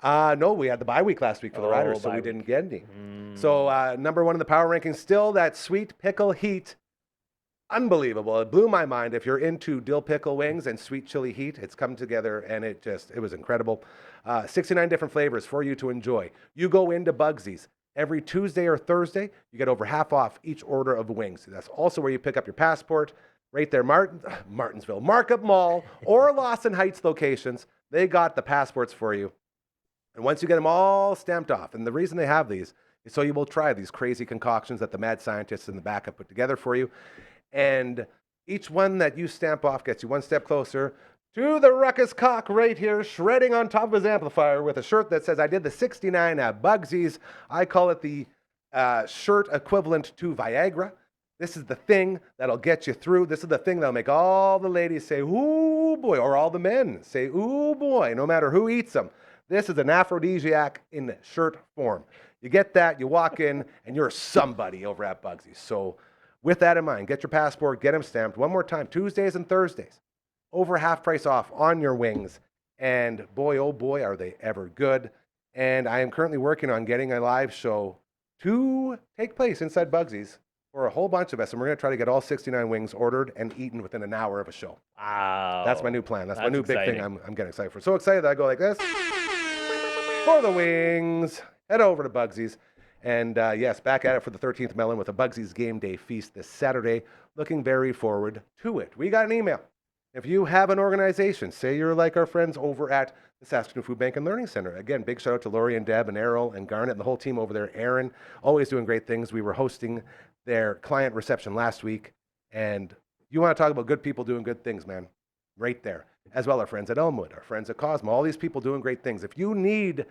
Speaker 3: No, we had the bye week last week for the Riders, so we didn't get any. So number one in the power rankings, still that sweet pickle heat. Unbelievable. It blew my mind. If you're into dill pickle wings and sweet chili heat, it's come together, and it was incredible. 69 different flavors for you to enjoy. You go into Bugsies every Tuesday or Thursday, you get over half off each order of wings. That's also where you pick up your passport, right there, Martinsville, Markup Mall, or Lawson Heights locations. They got the passports for you. And once you get them all stamped off, and the reason they have these is so you will try these crazy concoctions that the mad scientists in the back have put together for you. And each one that you stamp off gets you one step closer to the ruckus cock right here, shredding on top of his amplifier with a shirt that says, I did the 69 at Bugsies. I call it the shirt equivalent to Viagra. This is the thing that'll get you through. This is the thing that'll make all the ladies say, ooh, boy, or all the men say, ooh, boy, no matter who eats them. This is an aphrodisiac in shirt form. You get that, you walk in, and you're somebody over at Bugsies. So with that in mind, get your passport, get them stamped. One more time, Tuesdays and Thursdays. Over half price off on your wings. And boy, oh boy, are they ever good. And I am currently working on getting a live show to take place inside Bugsies for a whole bunch of us. And we're going to try to get all 69 wings ordered and eaten within an hour of a show.
Speaker 4: Wow.
Speaker 3: That's my new plan. That's my new
Speaker 4: exciting.
Speaker 3: big thing I'm getting excited for. So excited that I go like this. For the wings. Head over to Bugsies. And yes, back at it for the 13th Melon with a Bugsies Game Day Feast this Saturday. Looking very forward to it. We got an email. If you have an organization, say you're like our friends over at the Saskatoon Food Bank and Learning Center. Again, big shout out to Lori and Deb and Errol and Garnet and the whole team over there. Aaron, always doing great things. We were hosting their client reception last week. And you want to talk about good people doing good things, man. Right there. As well, our friends at Elmwood, our friends at Cosmo, all these people doing great things. If you need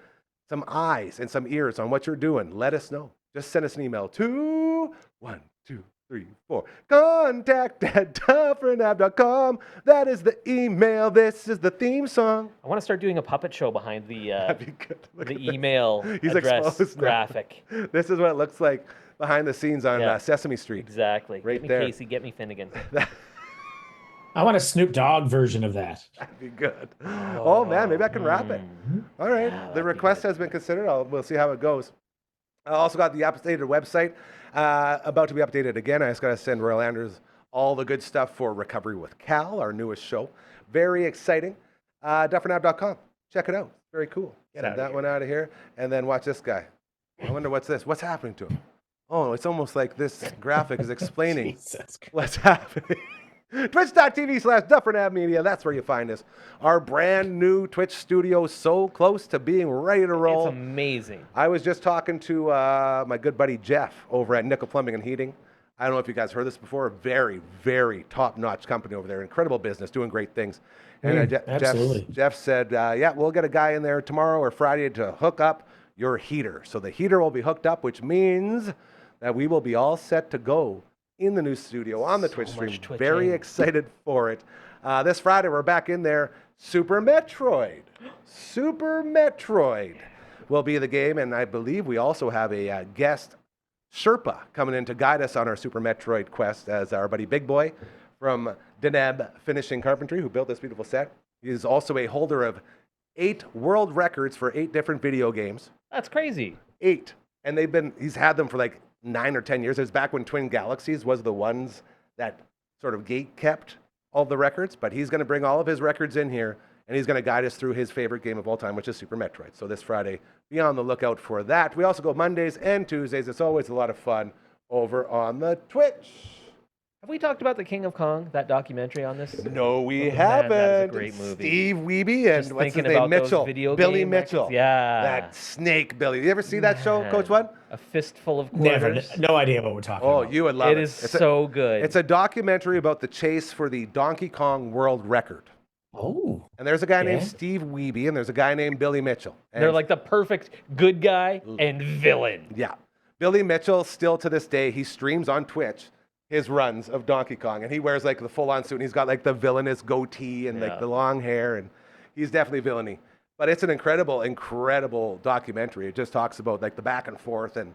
Speaker 3: some eyes and some ears on what you're doing, let us know. Just send us an email to 123 contact@dufferinav.com. That is the email. This is the theme song.
Speaker 4: I want to start doing a puppet show behind the
Speaker 3: That'd be good. Look
Speaker 4: the
Speaker 3: at that.
Speaker 4: email
Speaker 3: He's
Speaker 4: address
Speaker 3: exposed now.
Speaker 4: graphic.
Speaker 3: This is what it looks like behind the scenes on
Speaker 4: Yeah.
Speaker 3: Sesame Street.
Speaker 4: Exactly.
Speaker 3: Right
Speaker 4: Get me
Speaker 3: there.
Speaker 4: Casey, get me Finnegan.
Speaker 2: I want a Snoop Dogg version of that.
Speaker 3: That'd be good. Oh, man, maybe I can wrap it. All right.
Speaker 4: that'd
Speaker 3: The
Speaker 4: be
Speaker 3: request
Speaker 4: good.
Speaker 3: has been considered. We'll see how it goes. I also got the updated website about to be updated again. I just got to send Royal Anders all the good stuff for Recovery with Cal, our newest show. Very exciting. Dufferinav.com. Check it out. Very cool.
Speaker 2: Get
Speaker 3: Send
Speaker 2: outta
Speaker 3: that
Speaker 2: here.
Speaker 3: one out of here. And then watch this guy. I wonder what's this. What's happening to him? Oh, it's almost like this graphic is explaining
Speaker 2: Jesus Christ.
Speaker 3: what's happening. Twitch.tv/Dufferin Ave Media. That's where you find us. Our brand new Twitch studio, so close to being ready to roll.
Speaker 4: It's amazing.
Speaker 3: I was just talking to my good buddy Jeff over at Nickel Plumbing and Heating. I don't know if you guys heard this before. Very, very top-notch company over there. Incredible business, doing great things. And
Speaker 2: absolutely.
Speaker 3: Jeff said, yeah, we'll get a guy in there tomorrow or Friday to hook up your heater. So the heater will be hooked up, which means that we will be all set to go in the new studio on the Twitch
Speaker 4: much
Speaker 3: stream.
Speaker 4: twitching.
Speaker 3: Very excited for it. This Friday, we're back in there. Super Metroid. Super Metroid will be the game. And I believe we also have a guest Sherpa coming in to guide us on our Super Metroid quest as our buddy Big Boy from Deneb Finishing Carpentry, who built this beautiful set. He is also a holder of 8 world records for 8 different video games.
Speaker 4: That's crazy.
Speaker 3: 8. And he's had them for like 9 or 10 years. It was back when Twin Galaxies was the ones that sort of gate kept all the records, but he's going to bring all of his records in here, and he's going to guide us through his favorite game of all time, which is Super Metroid. So this Friday, be on the lookout for that. We also go Mondays and Tuesdays. It's always a lot of fun over on the Twitch.
Speaker 4: Have we talked about the King of Kong, that documentary on this?
Speaker 3: No, we
Speaker 4: Man,
Speaker 3: haven't.
Speaker 4: that is a great movie.
Speaker 3: Steve Wiebe and
Speaker 4: Just
Speaker 3: what's his
Speaker 4: thinking
Speaker 3: name?
Speaker 4: about those
Speaker 3: Mitchell.
Speaker 4: video
Speaker 3: Billy
Speaker 4: game records.
Speaker 3: Mitchell.
Speaker 4: Yeah.
Speaker 3: That snake Billy. You ever see that show,
Speaker 4: Man,
Speaker 3: Coach One?
Speaker 4: A fistful of
Speaker 2: Never,
Speaker 4: quarters.
Speaker 2: no idea what we're talking
Speaker 3: Oh,
Speaker 2: about.
Speaker 3: you would love it.
Speaker 4: It is
Speaker 3: It's
Speaker 4: so good.
Speaker 3: It's a documentary about the chase for the Donkey Kong world record.
Speaker 2: Oh,
Speaker 3: And there's a guy named
Speaker 2: Yeah.
Speaker 3: Steve Wiebe, and there's a guy named Billy Mitchell. And
Speaker 4: They're like the perfect good guy and villain.
Speaker 3: yeah. Billy Mitchell, still to this day, he streams on Twitch his runs of Donkey Kong, and he wears like the full-on suit, and he's got like the villainous goatee and
Speaker 4: Yeah.
Speaker 3: like the long hair, and he's definitely villainy. But it's an incredible, incredible documentary. It just talks about like the back and forth and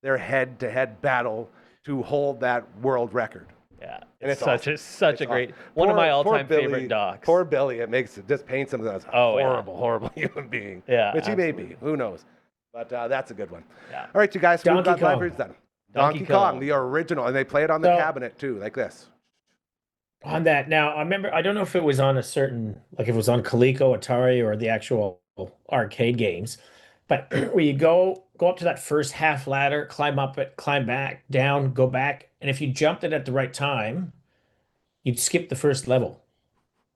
Speaker 3: their head-to-head battle to hold that world record.
Speaker 4: Yeah.
Speaker 3: And
Speaker 4: It's
Speaker 3: it's
Speaker 4: such
Speaker 3: awesome.
Speaker 4: a such
Speaker 3: It's
Speaker 4: a great
Speaker 3: awesome.
Speaker 4: one of my
Speaker 3: Poor
Speaker 4: all-time
Speaker 3: Billy-
Speaker 4: favorite docs.
Speaker 3: Poor Billy, it just paints him as a
Speaker 4: Oh, yeah.
Speaker 3: horrible, horrible human being.
Speaker 4: Yeah,
Speaker 3: Which he may
Speaker 4: absolutely.
Speaker 3: be. Who knows? But that's a good one.
Speaker 4: Yeah.
Speaker 3: All right, you guys, we've
Speaker 2: Donkey
Speaker 3: got
Speaker 2: Kong.
Speaker 3: libraries done.
Speaker 4: Donkey
Speaker 3: Donkey Kong,
Speaker 4: Kong.
Speaker 3: the original, and they play it on the
Speaker 2: So-
Speaker 3: cabinet too, like this.
Speaker 2: on that now, I remember. I don't know if it was on a certain, like if it was on Coleco, Atari, or the actual arcade games, but where you go up to that first half ladder, climb up it, climb back, down, go back, and if you jumped it at the right time, you'd skip the first level.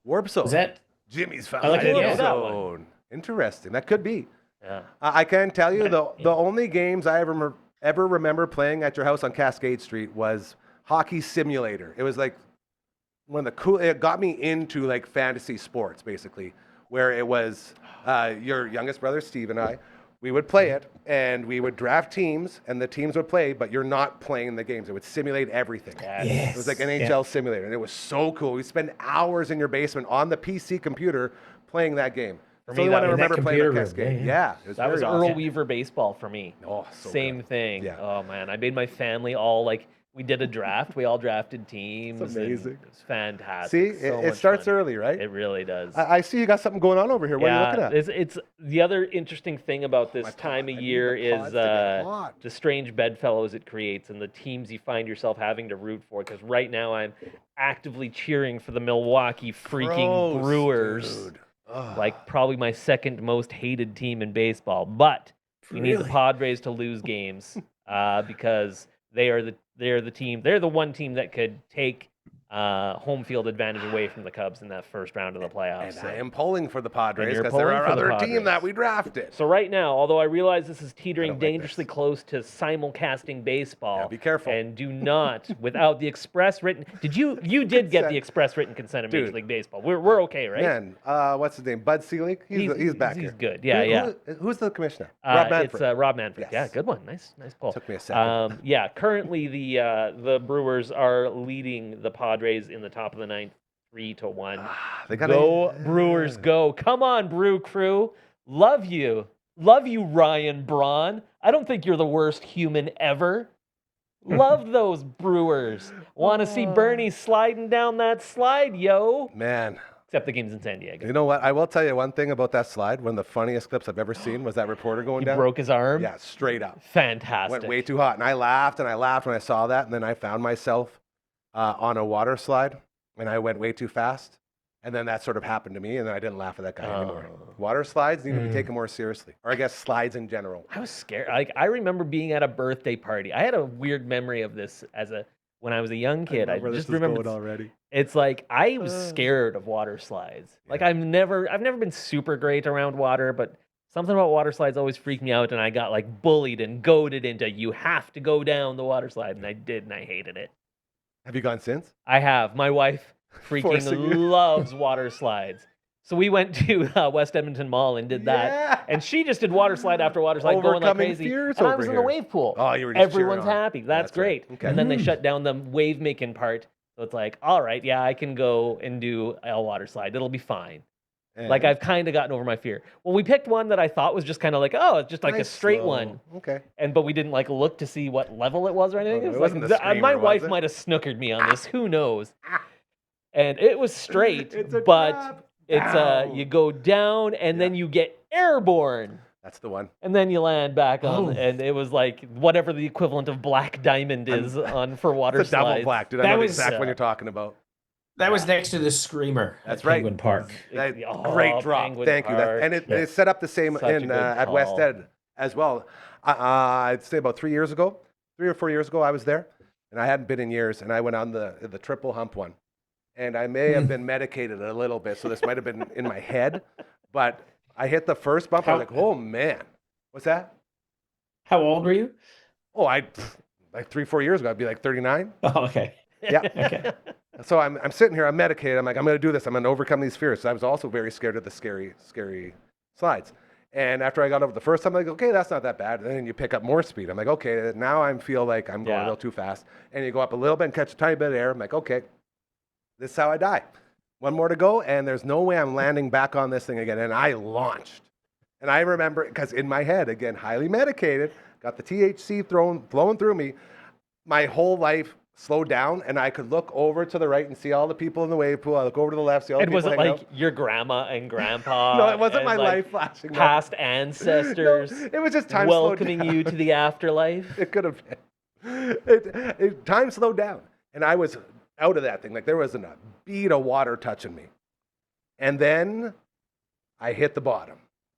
Speaker 3: Warp Zone.
Speaker 2: Was that?
Speaker 3: Jimmy's found
Speaker 2: I like
Speaker 3: the
Speaker 2: it,
Speaker 3: Warp
Speaker 2: yeah.
Speaker 4: That one.
Speaker 3: Zone. Interesting. That could be.
Speaker 4: Yeah.
Speaker 3: I can tell you the
Speaker 2: Yeah.
Speaker 3: the only games I ever remember playing at your house on Cascade Street was Hockey Simulator. It was like one of the cool. It got me into like fantasy sports basically, where it was your youngest brother Steve and I. We would play it, and we would draft teams, and the teams would play, but you're not playing the games. It would simulate everything.
Speaker 2: Yes.
Speaker 3: It was like an NHL simulator, and it was so cool. We spend hours in your basement on the PC computer playing that game. That's the
Speaker 4: me,
Speaker 3: only one
Speaker 4: that
Speaker 3: I
Speaker 4: was-
Speaker 3: remember
Speaker 2: In that
Speaker 3: playing on
Speaker 2: computer room,
Speaker 3: Cascade.
Speaker 2: yeah.
Speaker 3: Yeah, it was
Speaker 4: That was
Speaker 3: very
Speaker 4: Earl
Speaker 3: awesome.
Speaker 4: Weaver baseball for me.
Speaker 3: Oh, so
Speaker 4: Same
Speaker 3: good.
Speaker 4: thing.
Speaker 3: Yeah.
Speaker 4: Oh man, I made my family all like we did a draft. We all drafted teams. and
Speaker 3: amazing.
Speaker 4: It's fantastic.
Speaker 3: See,
Speaker 4: So
Speaker 3: it
Speaker 4: much
Speaker 3: starts
Speaker 4: fun.
Speaker 3: early, right?
Speaker 4: It really does.
Speaker 3: I see you got something going on over here. What are you looking at?
Speaker 4: It's the other interesting thing about this
Speaker 3: My
Speaker 4: time
Speaker 3: pod.
Speaker 4: of
Speaker 3: I need
Speaker 4: year
Speaker 3: the pods
Speaker 4: is
Speaker 3: to get hot.
Speaker 4: the strange bedfellows it creates and the teams you find yourself having to root for. Because right now I'm actively cheering for the Milwaukee freaking
Speaker 3: Gross,
Speaker 4: Brewers,
Speaker 3: dude. Ugh.
Speaker 4: like probably my second most hated team in baseball. But we need the
Speaker 2: Really?
Speaker 4: Padres to lose games because they're the team. They're the one team that could take home field advantage away from the Cubs in that first round of the playoffs.
Speaker 3: And
Speaker 4: So-
Speaker 3: I am pulling for the Padres
Speaker 4: you're
Speaker 3: because they're
Speaker 4: pulling
Speaker 3: our
Speaker 4: for the
Speaker 3: other
Speaker 4: Padres.
Speaker 3: team that we drafted.
Speaker 4: So right now, although I realize this is teetering
Speaker 3: don't like
Speaker 4: dangerously
Speaker 3: this.
Speaker 4: close to simulcasting baseball,
Speaker 3: Yeah, be careful.
Speaker 4: and do not without the express written. Did you did get the
Speaker 3: Consent.
Speaker 4: express written consent of Major
Speaker 3: Dude.
Speaker 4: League Baseball? We're okay, right?
Speaker 3: Man, what's his name? Bud Selig? He's back
Speaker 4: he's
Speaker 3: here.
Speaker 4: good. Yeah, yeah.
Speaker 3: Who's the commissioner? Rob Manfred.
Speaker 4: It's Rob Manfred.
Speaker 3: Yes.
Speaker 4: Yeah, good one. Nice pull.
Speaker 3: Took me a second.
Speaker 4: Yeah, currently the Brewers are leading the Padres in the top of the ninth, 3-1.
Speaker 3: They gotta-
Speaker 4: Go Brewers, go! Come on, Brew Crew. Love you, Ryan Braun. I don't think you're the worst human ever. Love those Brewers. Want to see Bernie sliding down that slide, yo?
Speaker 3: Man,
Speaker 4: Except the game's in San Diego.
Speaker 3: you know what? I will tell you one thing about that slide. One of the funniest clips I've ever seen was that reporter going
Speaker 4: He
Speaker 3: down.
Speaker 4: broke his arm.
Speaker 3: Yeah, straight up.
Speaker 4: Fantastic.
Speaker 3: Went way too hot. And I laughed when I saw that. And then I found myself on a water slide and I went way too fast. And then that sort of happened to me. And then I didn't laugh at that guy anymore. Water slides need to be taken more seriously. Or I guess slides in general.
Speaker 4: I was scared. Like I remember being at a birthday party. I had a weird memory of this when I was a young kid. I just remember
Speaker 3: already.
Speaker 4: it's like I was scared of water slides. Like I've never been super great around water, but something about water slides always freaked me out, and I got like bullied and goaded into you have to go down the water slide, and I did, and I hated it.
Speaker 3: Have you gone since?
Speaker 4: I have. My wife
Speaker 3: Forcing you.
Speaker 4: freaking loves water slides. So we went to West Edmonton Mall and did that.
Speaker 3: Yeah.
Speaker 4: And she just did water slide after water slide, going like
Speaker 3: Overcoming
Speaker 4: crazy.
Speaker 3: fears
Speaker 4: And I
Speaker 3: over
Speaker 4: was in
Speaker 3: here.
Speaker 4: the wave pool.
Speaker 3: Oh, you were just
Speaker 4: Everyone's
Speaker 3: cheering on.
Speaker 4: happy. That's
Speaker 3: That's right.
Speaker 4: great.
Speaker 3: Okay.
Speaker 4: And then they shut down the wave making part. So it's like, all right, yeah, I can go and do a water slide. It'll be fine. Like I've kind of gotten over my fear. Well, we picked one that I thought was just kind of like, oh, it's just like a
Speaker 3: Nice,
Speaker 4: straight
Speaker 3: slow.
Speaker 4: one.
Speaker 3: Okay.
Speaker 4: But we didn't like look to see what level it was or anything.
Speaker 3: Oh,
Speaker 4: It was
Speaker 3: it
Speaker 4: like,
Speaker 3: wasn't the
Speaker 4: my
Speaker 3: streamer,
Speaker 4: wife
Speaker 3: was it?
Speaker 4: might have snookered me on this. Who knows? And it was straight,
Speaker 3: It's a
Speaker 4: but
Speaker 3: trap.
Speaker 4: it's
Speaker 3: Ow.
Speaker 4: you go down and then you get airborne.
Speaker 3: That's the one.
Speaker 4: And then you land back on,
Speaker 2: Oh.
Speaker 4: and it was like whatever the equivalent of black diamond is on for water
Speaker 3: It's a double
Speaker 4: slides.
Speaker 3: black, dude. I
Speaker 2: That
Speaker 3: know the
Speaker 2: was,
Speaker 3: exact one you're talking about.
Speaker 2: That was next to the Screamer
Speaker 3: That's
Speaker 2: at
Speaker 3: right.
Speaker 2: Penguin Park.
Speaker 3: Great drop.
Speaker 4: Penguin
Speaker 3: Thank you.
Speaker 4: Park.
Speaker 3: And it's set up the same
Speaker 4: Such a
Speaker 3: in
Speaker 4: good
Speaker 3: at West
Speaker 4: call.
Speaker 3: Ed as well. I'd say about 3 years ago, 3 or 4 years ago, I was there, and I hadn't been in years, and I went on the triple hump one, and I may have been medicated a little bit, so this might have been in my head, but I hit the first bump. I was like, oh man, what's that?
Speaker 2: How old were you?
Speaker 3: Oh, like 3-4 years ago, I'd be like 39.
Speaker 2: Oh, okay.
Speaker 3: Yeah.
Speaker 2: Okay.
Speaker 3: So I'm sitting here, I'm medicated. I'm like, I'm going to do this. I'm going to overcome these fears. So I was also very scared of the scary slides. And after I got over the first time, I'm like, okay, that's not that bad. And then you pick up more speed. I'm like, okay, now I feel like I'm going a little too fast. And you go up a little bit and catch a tiny bit of air. I'm like, okay, this is how I die. One more to go, and there's no way I'm landing back on this thing again. And I launched. And I remember, because in my head, again, highly medicated, got the THC flowing through me, my whole life slowed down, and I could look over to the right and see all the people in the wave pool. I look over to the left, see all the
Speaker 4: And
Speaker 3: people
Speaker 4: was it
Speaker 3: hanging
Speaker 4: like
Speaker 3: out.
Speaker 4: your grandma and grandpa?
Speaker 3: No, it wasn't
Speaker 4: and
Speaker 3: my
Speaker 4: like
Speaker 3: life flashing. no.
Speaker 4: past ancestors
Speaker 3: No, it was just time slowed
Speaker 4: welcoming
Speaker 3: down.
Speaker 4: you to the afterlife.
Speaker 3: It could have been. Time slowed down, and I was out of that thing. Like there wasn't a bead of water touching me. And then I hit the bottom.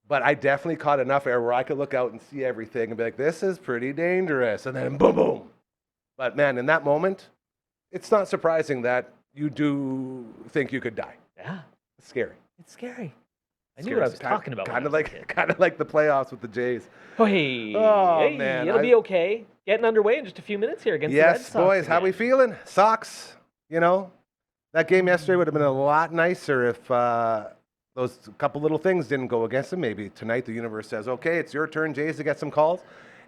Speaker 3: But I definitely caught enough air where I could look out and see everything and be like, this is pretty dangerous. And then boom, boom. But man, in that moment, it's not surprising that you do think you could die.
Speaker 4: Yeah,
Speaker 3: It's scary.
Speaker 4: it's scary. I
Speaker 3: Scary.
Speaker 4: knew what I was
Speaker 3: It's
Speaker 4: talking about.
Speaker 3: Kind of
Speaker 4: when I was a kid.
Speaker 3: like the playoffs with the Jays.
Speaker 4: Oh, hey,
Speaker 3: Oh,
Speaker 4: hey,
Speaker 3: man,
Speaker 4: it'll be okay. Getting underway in just a few minutes here against the Red
Speaker 3: Yes,
Speaker 4: Sox.
Speaker 3: boys, how we
Speaker 4: again.
Speaker 3: feeling? Sox, that game yesterday would have been a lot nicer if those couple little things didn't go against them. Maybe tonight the universe says, okay, it's your turn, Jays, to get some calls.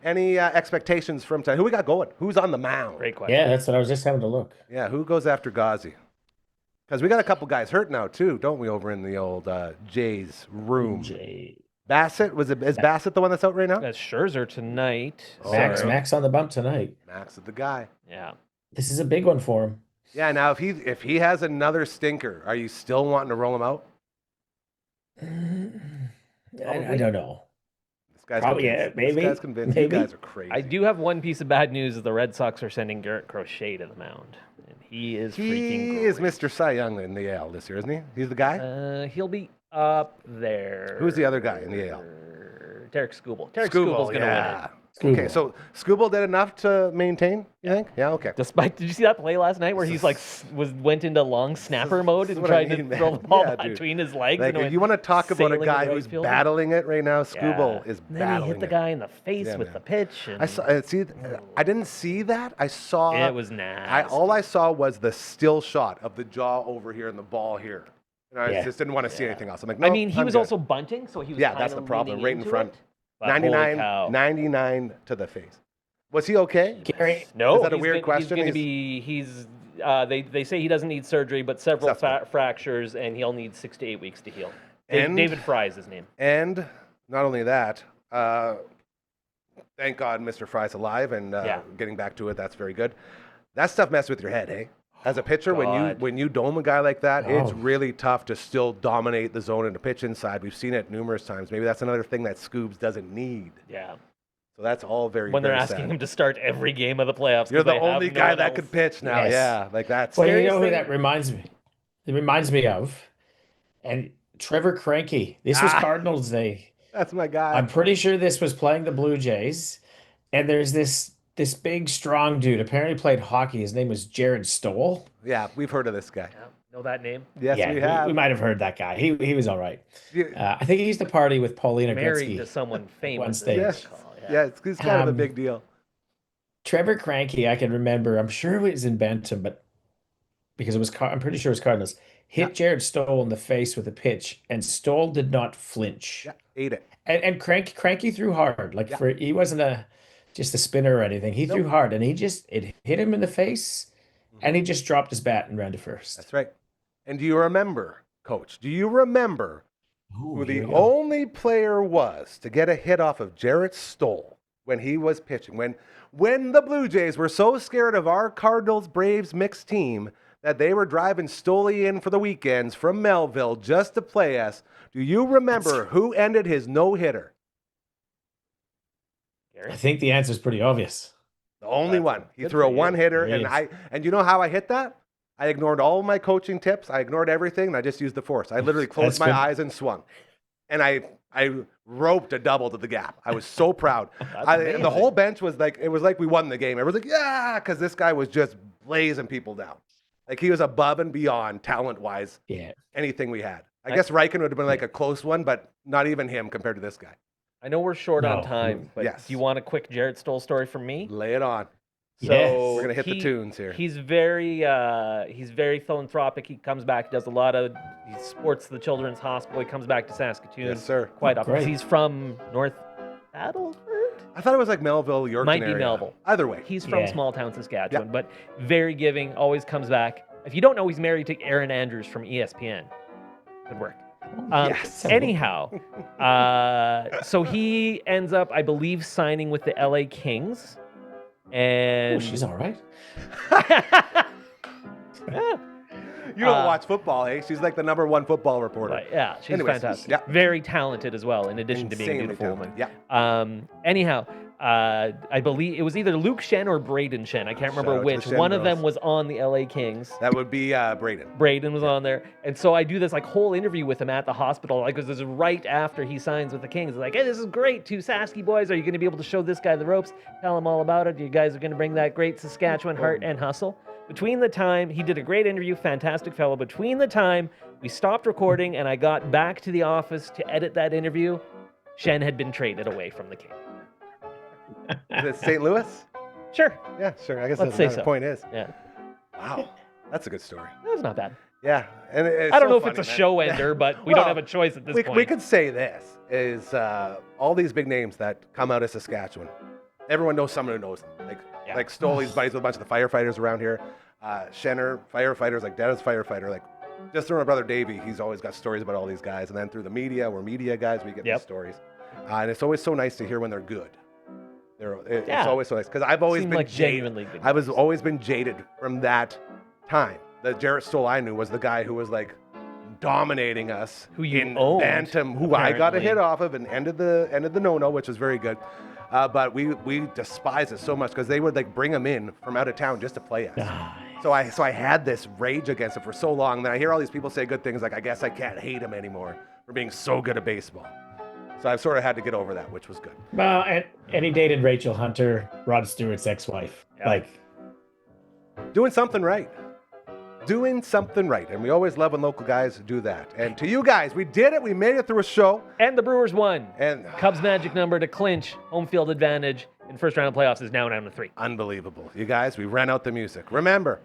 Speaker 3: Any expectations from tonight? Who we got going? Who's on the mound?
Speaker 4: Great question.
Speaker 2: Yeah, that's what I was just having to look.
Speaker 3: Yeah, who goes after Ghazi? Because we got a couple guys hurt now, too, don't we, over in the old Jays room? Bassett, is Bassett the one that's out right now?
Speaker 4: That's Scherzer tonight.
Speaker 2: Max on the bump tonight.
Speaker 3: Max is the guy.
Speaker 4: Yeah.
Speaker 2: This is a big one for him.
Speaker 3: Yeah, now if he has another stinker, are you still wanting to roll him out?
Speaker 2: I don't know.
Speaker 3: This guy's
Speaker 2: Probably,
Speaker 3: convinced.
Speaker 2: yeah, maybe,
Speaker 3: This guy's convinced.
Speaker 2: maybe.
Speaker 3: You guys are crazy.
Speaker 4: I do have one piece of bad news: that the Red Sox are sending Garrett Crochet to the mound, and he is freaking
Speaker 3: He
Speaker 4: great.
Speaker 3: is Mr. Cy Young in the AL this year, isn't he? He's the guy?
Speaker 4: He'll be up there.
Speaker 3: Who's the other guy in the AL?
Speaker 4: Derek Scooble. Derek Scooble's going to win it.
Speaker 3: Okay, so Scooble did enough to maintain, you think? Yeah, okay.
Speaker 4: Did you see that play last night where he's like went into long snapper mode
Speaker 3: this is
Speaker 4: and
Speaker 3: what I
Speaker 4: tried
Speaker 3: mean,
Speaker 4: to throw
Speaker 3: man.
Speaker 4: the ball
Speaker 3: Yeah, dude.
Speaker 4: between his legs?
Speaker 3: Like,
Speaker 4: and
Speaker 3: if you want to talk about a
Speaker 4: sailing
Speaker 3: guy
Speaker 4: the right
Speaker 3: who's
Speaker 4: fielder?
Speaker 3: battling it right now, Scooble is
Speaker 4: And then
Speaker 3: battling
Speaker 4: he hit the
Speaker 3: it.
Speaker 4: guy in the face
Speaker 3: Yeah,
Speaker 4: with
Speaker 3: man.
Speaker 4: the pitch. And
Speaker 3: I didn't see that. I saw
Speaker 4: it was nasty.
Speaker 3: all I saw was the still shot of the jaw over here and the ball here. And I just didn't want to see anything else. I'm like, no,
Speaker 4: I mean, he
Speaker 3: I'm
Speaker 4: was
Speaker 3: good.
Speaker 4: also bunting, so he was
Speaker 3: Yeah,
Speaker 4: kinda
Speaker 3: that's the problem,
Speaker 4: leaning
Speaker 3: right in
Speaker 4: into
Speaker 3: front.
Speaker 4: it. But holy
Speaker 3: 99,
Speaker 4: cow.
Speaker 3: 99 to the face. Was he okay?
Speaker 2: Gary,
Speaker 4: No,
Speaker 3: Is that a
Speaker 4: he's
Speaker 3: weird
Speaker 4: gonna-
Speaker 3: question?
Speaker 4: He's going to be. They say he doesn't need surgery, but several fractures, and he'll need 6 to 8 weeks to heal.
Speaker 3: And-
Speaker 4: David Fry is his name.
Speaker 3: And not only that, thank God Mr. Fry's alive and getting back to it. That's very good. That stuff messes with your head, eh? As a pitcher,
Speaker 4: God.
Speaker 3: when you dome a guy like that, it's
Speaker 2: Oh.
Speaker 3: really tough to still dominate the zone and to pitch inside. We've seen it numerous times. Maybe that's another thing that Scoobs doesn't need.
Speaker 4: Yeah.
Speaker 3: So that's all very,
Speaker 4: When they're
Speaker 3: very
Speaker 4: asking
Speaker 3: sad.
Speaker 4: him to start every game of the playoffs.
Speaker 3: You're
Speaker 4: 'cause
Speaker 3: the
Speaker 4: they have
Speaker 3: only
Speaker 4: no
Speaker 3: guy
Speaker 4: one
Speaker 3: that
Speaker 4: else.
Speaker 3: could pitch now.
Speaker 2: Yes.
Speaker 3: Yeah, like that's
Speaker 2: well, you know
Speaker 4: Scariest
Speaker 2: who
Speaker 4: thing-
Speaker 2: that reminds me? It reminds me of, and Trevor Cranky. This was Cardinals Day.
Speaker 3: that's my guy.
Speaker 2: I'm pretty sure this was playing the Blue Jays, and there's this big, strong dude. Apparently played hockey. His name was Jared Stoll.
Speaker 3: Yeah, we've heard of this guy.
Speaker 4: Yeah, know that name?
Speaker 3: Yes,
Speaker 2: yeah,
Speaker 3: we have.
Speaker 2: we might have heard that guy. He was all right.
Speaker 3: Yeah.
Speaker 2: I think he used to party with Paulina
Speaker 4: Married to
Speaker 2: Gretzky.
Speaker 4: someone famous.
Speaker 2: stage.
Speaker 3: Yes.
Speaker 4: Yeah.
Speaker 3: Yeah, it's kind of a
Speaker 2: Um,
Speaker 3: big deal.
Speaker 2: Trevor Cranky, I can remember. I'm sure it was in Benton, but because it was, I'm pretty sure it was Cardinals. Hit Jared Stoll in the face with a pitch, and Stoll did not flinch.
Speaker 3: Yeah, ate it.
Speaker 2: And Cranky threw hard. Like he wasn't just a spinner or anything. He threw hard, and it hit him in the face, and he just dropped his bat and ran to first.
Speaker 3: That's right. And do you remember, Coach? Do you remember who the
Speaker 2: here we go.
Speaker 3: only player was to get a hit off of Jarrett Stoll when he was pitching? When the Blue Jays were so scared of our Cardinals-Braves mixed team that they were driving Stoley in for the weekends from Melville just to play us. Do you remember who ended his no-hitter?
Speaker 2: I think the answer is pretty obvious.
Speaker 3: The only one. He
Speaker 4: Good
Speaker 3: threw
Speaker 4: for
Speaker 3: a
Speaker 4: you.
Speaker 3: one-hitter,
Speaker 2: Yes.
Speaker 3: and you know how I hit that? I ignored all my coaching tips. I ignored everything, and I just used the force. I literally closed my eyes and swung. And I roped a double to the gap. I was so proud. The whole bench was like, it was like we won the game. Everyone's like, yeah, because this guy was just blazing people down. Like he was above and beyond talent-wise.
Speaker 2: Yeah.
Speaker 3: Anything we had. I guess Riken would have been like a close one, but not even him compared to this guy.
Speaker 4: I know we're short on time, but
Speaker 3: Yes.
Speaker 4: do you want a quick Jarrett Stoll story from me?
Speaker 3: Lay it on.
Speaker 4: So
Speaker 2: Yes.
Speaker 3: We're gonna hit the tunes here.
Speaker 4: He's very philanthropic. He comes back, he does a lot of, he supports the Children's Hospital. He comes back to Saskatoon.
Speaker 3: Yes, sir.
Speaker 4: Quite often.
Speaker 2: Great.
Speaker 4: He's from North Battleford?
Speaker 3: I thought it was like Melville, Yorkton
Speaker 4: Might be
Speaker 3: area.
Speaker 4: Melville.
Speaker 3: Either way.
Speaker 4: He's from
Speaker 2: Yeah.
Speaker 4: small town Saskatchewan, but very giving, always comes back. If you don't know, he's married to Erin Andrews from ESPN. Good work.
Speaker 3: Yes.
Speaker 4: Anyhow, so he ends up, I believe, signing with the LA Kings. And
Speaker 2: Oh, she's all right.
Speaker 3: You don't watch football, eh? She's like the #1 football reporter.
Speaker 4: But yeah, she's
Speaker 3: Anyways,
Speaker 4: fantastic.
Speaker 3: yeah.
Speaker 4: Very talented as well, in addition to being a
Speaker 3: Insanely
Speaker 4: beautiful woman.
Speaker 3: talented, Yeah.
Speaker 4: Anyhow, I believe it was either Luke Shen or Braden Shen. I can't remember
Speaker 3: Shout out to the
Speaker 4: which.
Speaker 3: Shen
Speaker 4: One of them
Speaker 3: girls.
Speaker 4: was on the LA Kings.
Speaker 3: That would be Braden.
Speaker 4: Braden was on there. And so I do this like whole interview with him at the hospital. Like, this is right after he signs with the Kings. Like, hey, this is great. 2 Sasky boys. Are you going to be able to show this guy the ropes? Tell him all about it. You guys are going to bring that great Saskatchewan heart and hustle. Between the time, he did a great interview, fantastic fellow. Between the time we stopped recording and I got back to the office to edit that interview, Shen had been traded away from the Kings.
Speaker 3: Is it St. Louis?
Speaker 4: Sure.
Speaker 3: Yeah, sure. I guess
Speaker 4: Let's
Speaker 3: that's
Speaker 4: say
Speaker 3: what the
Speaker 4: so.
Speaker 3: point is.
Speaker 4: Yeah.
Speaker 3: Wow. That's a good story.
Speaker 4: That was not bad.
Speaker 3: Yeah. And it's
Speaker 4: I don't
Speaker 3: so
Speaker 4: know if
Speaker 3: funny,
Speaker 4: it's a
Speaker 3: man.
Speaker 4: show ender, but we
Speaker 3: Well,
Speaker 4: don't have a choice at this point.
Speaker 3: We could say this is all these big names that come out of Saskatchewan. Everyone knows someone who knows them. Like Stoley's buddies with a bunch of the firefighters around here. Shenner, firefighters, like Dad's firefighter. Like just through my brother Davey, he's always got stories about all these guys. And then through the media, we're media guys, we get these stories. And it's always so nice to hear when they're good. It's always so nice because I've always
Speaker 4: Seem
Speaker 3: been
Speaker 4: like
Speaker 3: jaded.
Speaker 4: genuinely good
Speaker 3: I was always been jaded from that time. The Jarrett Stoll I knew was the guy who was like dominating us
Speaker 4: Who you
Speaker 3: in
Speaker 4: owned,
Speaker 3: bantam, who I got a
Speaker 4: apparently.
Speaker 3: hit off of and ended the no-no, which was very good. But we despise it so much because they would like bring him in from out of town just to play us. So I had this rage against him for so long. Then I hear all these people say good things like, I guess I can't hate him anymore for being so good at baseball. So I've sort of had to get over that, which was good.
Speaker 2: Well, and he dated Rachel Hunter, Rod Stewart's ex-wife. Like,
Speaker 3: Doing something right. Doing something right. And we always love when local guys do that. And to you guys, we did it. We made it through a show.
Speaker 4: And the Brewers won.
Speaker 3: And
Speaker 4: Cubs' magic number to clinch home field advantage in first round of playoffs is now down to 3.
Speaker 3: unbelievable. You guys, we ran out the music. Remember,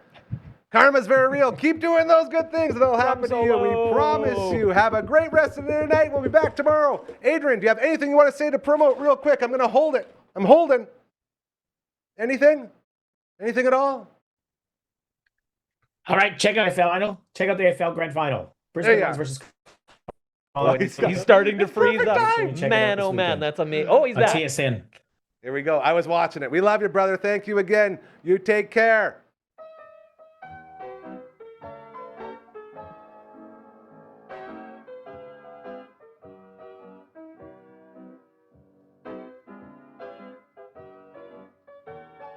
Speaker 3: karma's very real. Keep doing those good things. They'll happen to you. We promise you. Have a great rest of the night. We'll be back tomorrow. Adrian, do you have anything you want to say to promote real quick? I'm going to hold it. I'm holding. Anything? Anything at all?
Speaker 2: all right, check out AFL final. Check out the AFL Grand Final.
Speaker 3: There
Speaker 2: Brisbane
Speaker 3: you
Speaker 2: Lions
Speaker 3: are.
Speaker 2: versus
Speaker 3: Oh, he's got-
Speaker 4: He's starting to
Speaker 3: It's
Speaker 4: freeze
Speaker 3: perfect
Speaker 4: up.
Speaker 3: time.
Speaker 2: Check it
Speaker 4: Man,
Speaker 2: out this
Speaker 4: oh man,
Speaker 2: weekend.
Speaker 4: that's amazing. Oh, he's
Speaker 2: on
Speaker 4: back.
Speaker 2: TSN.
Speaker 3: Here we go. I was watching it. We love you, brother. Thank you again. You take care.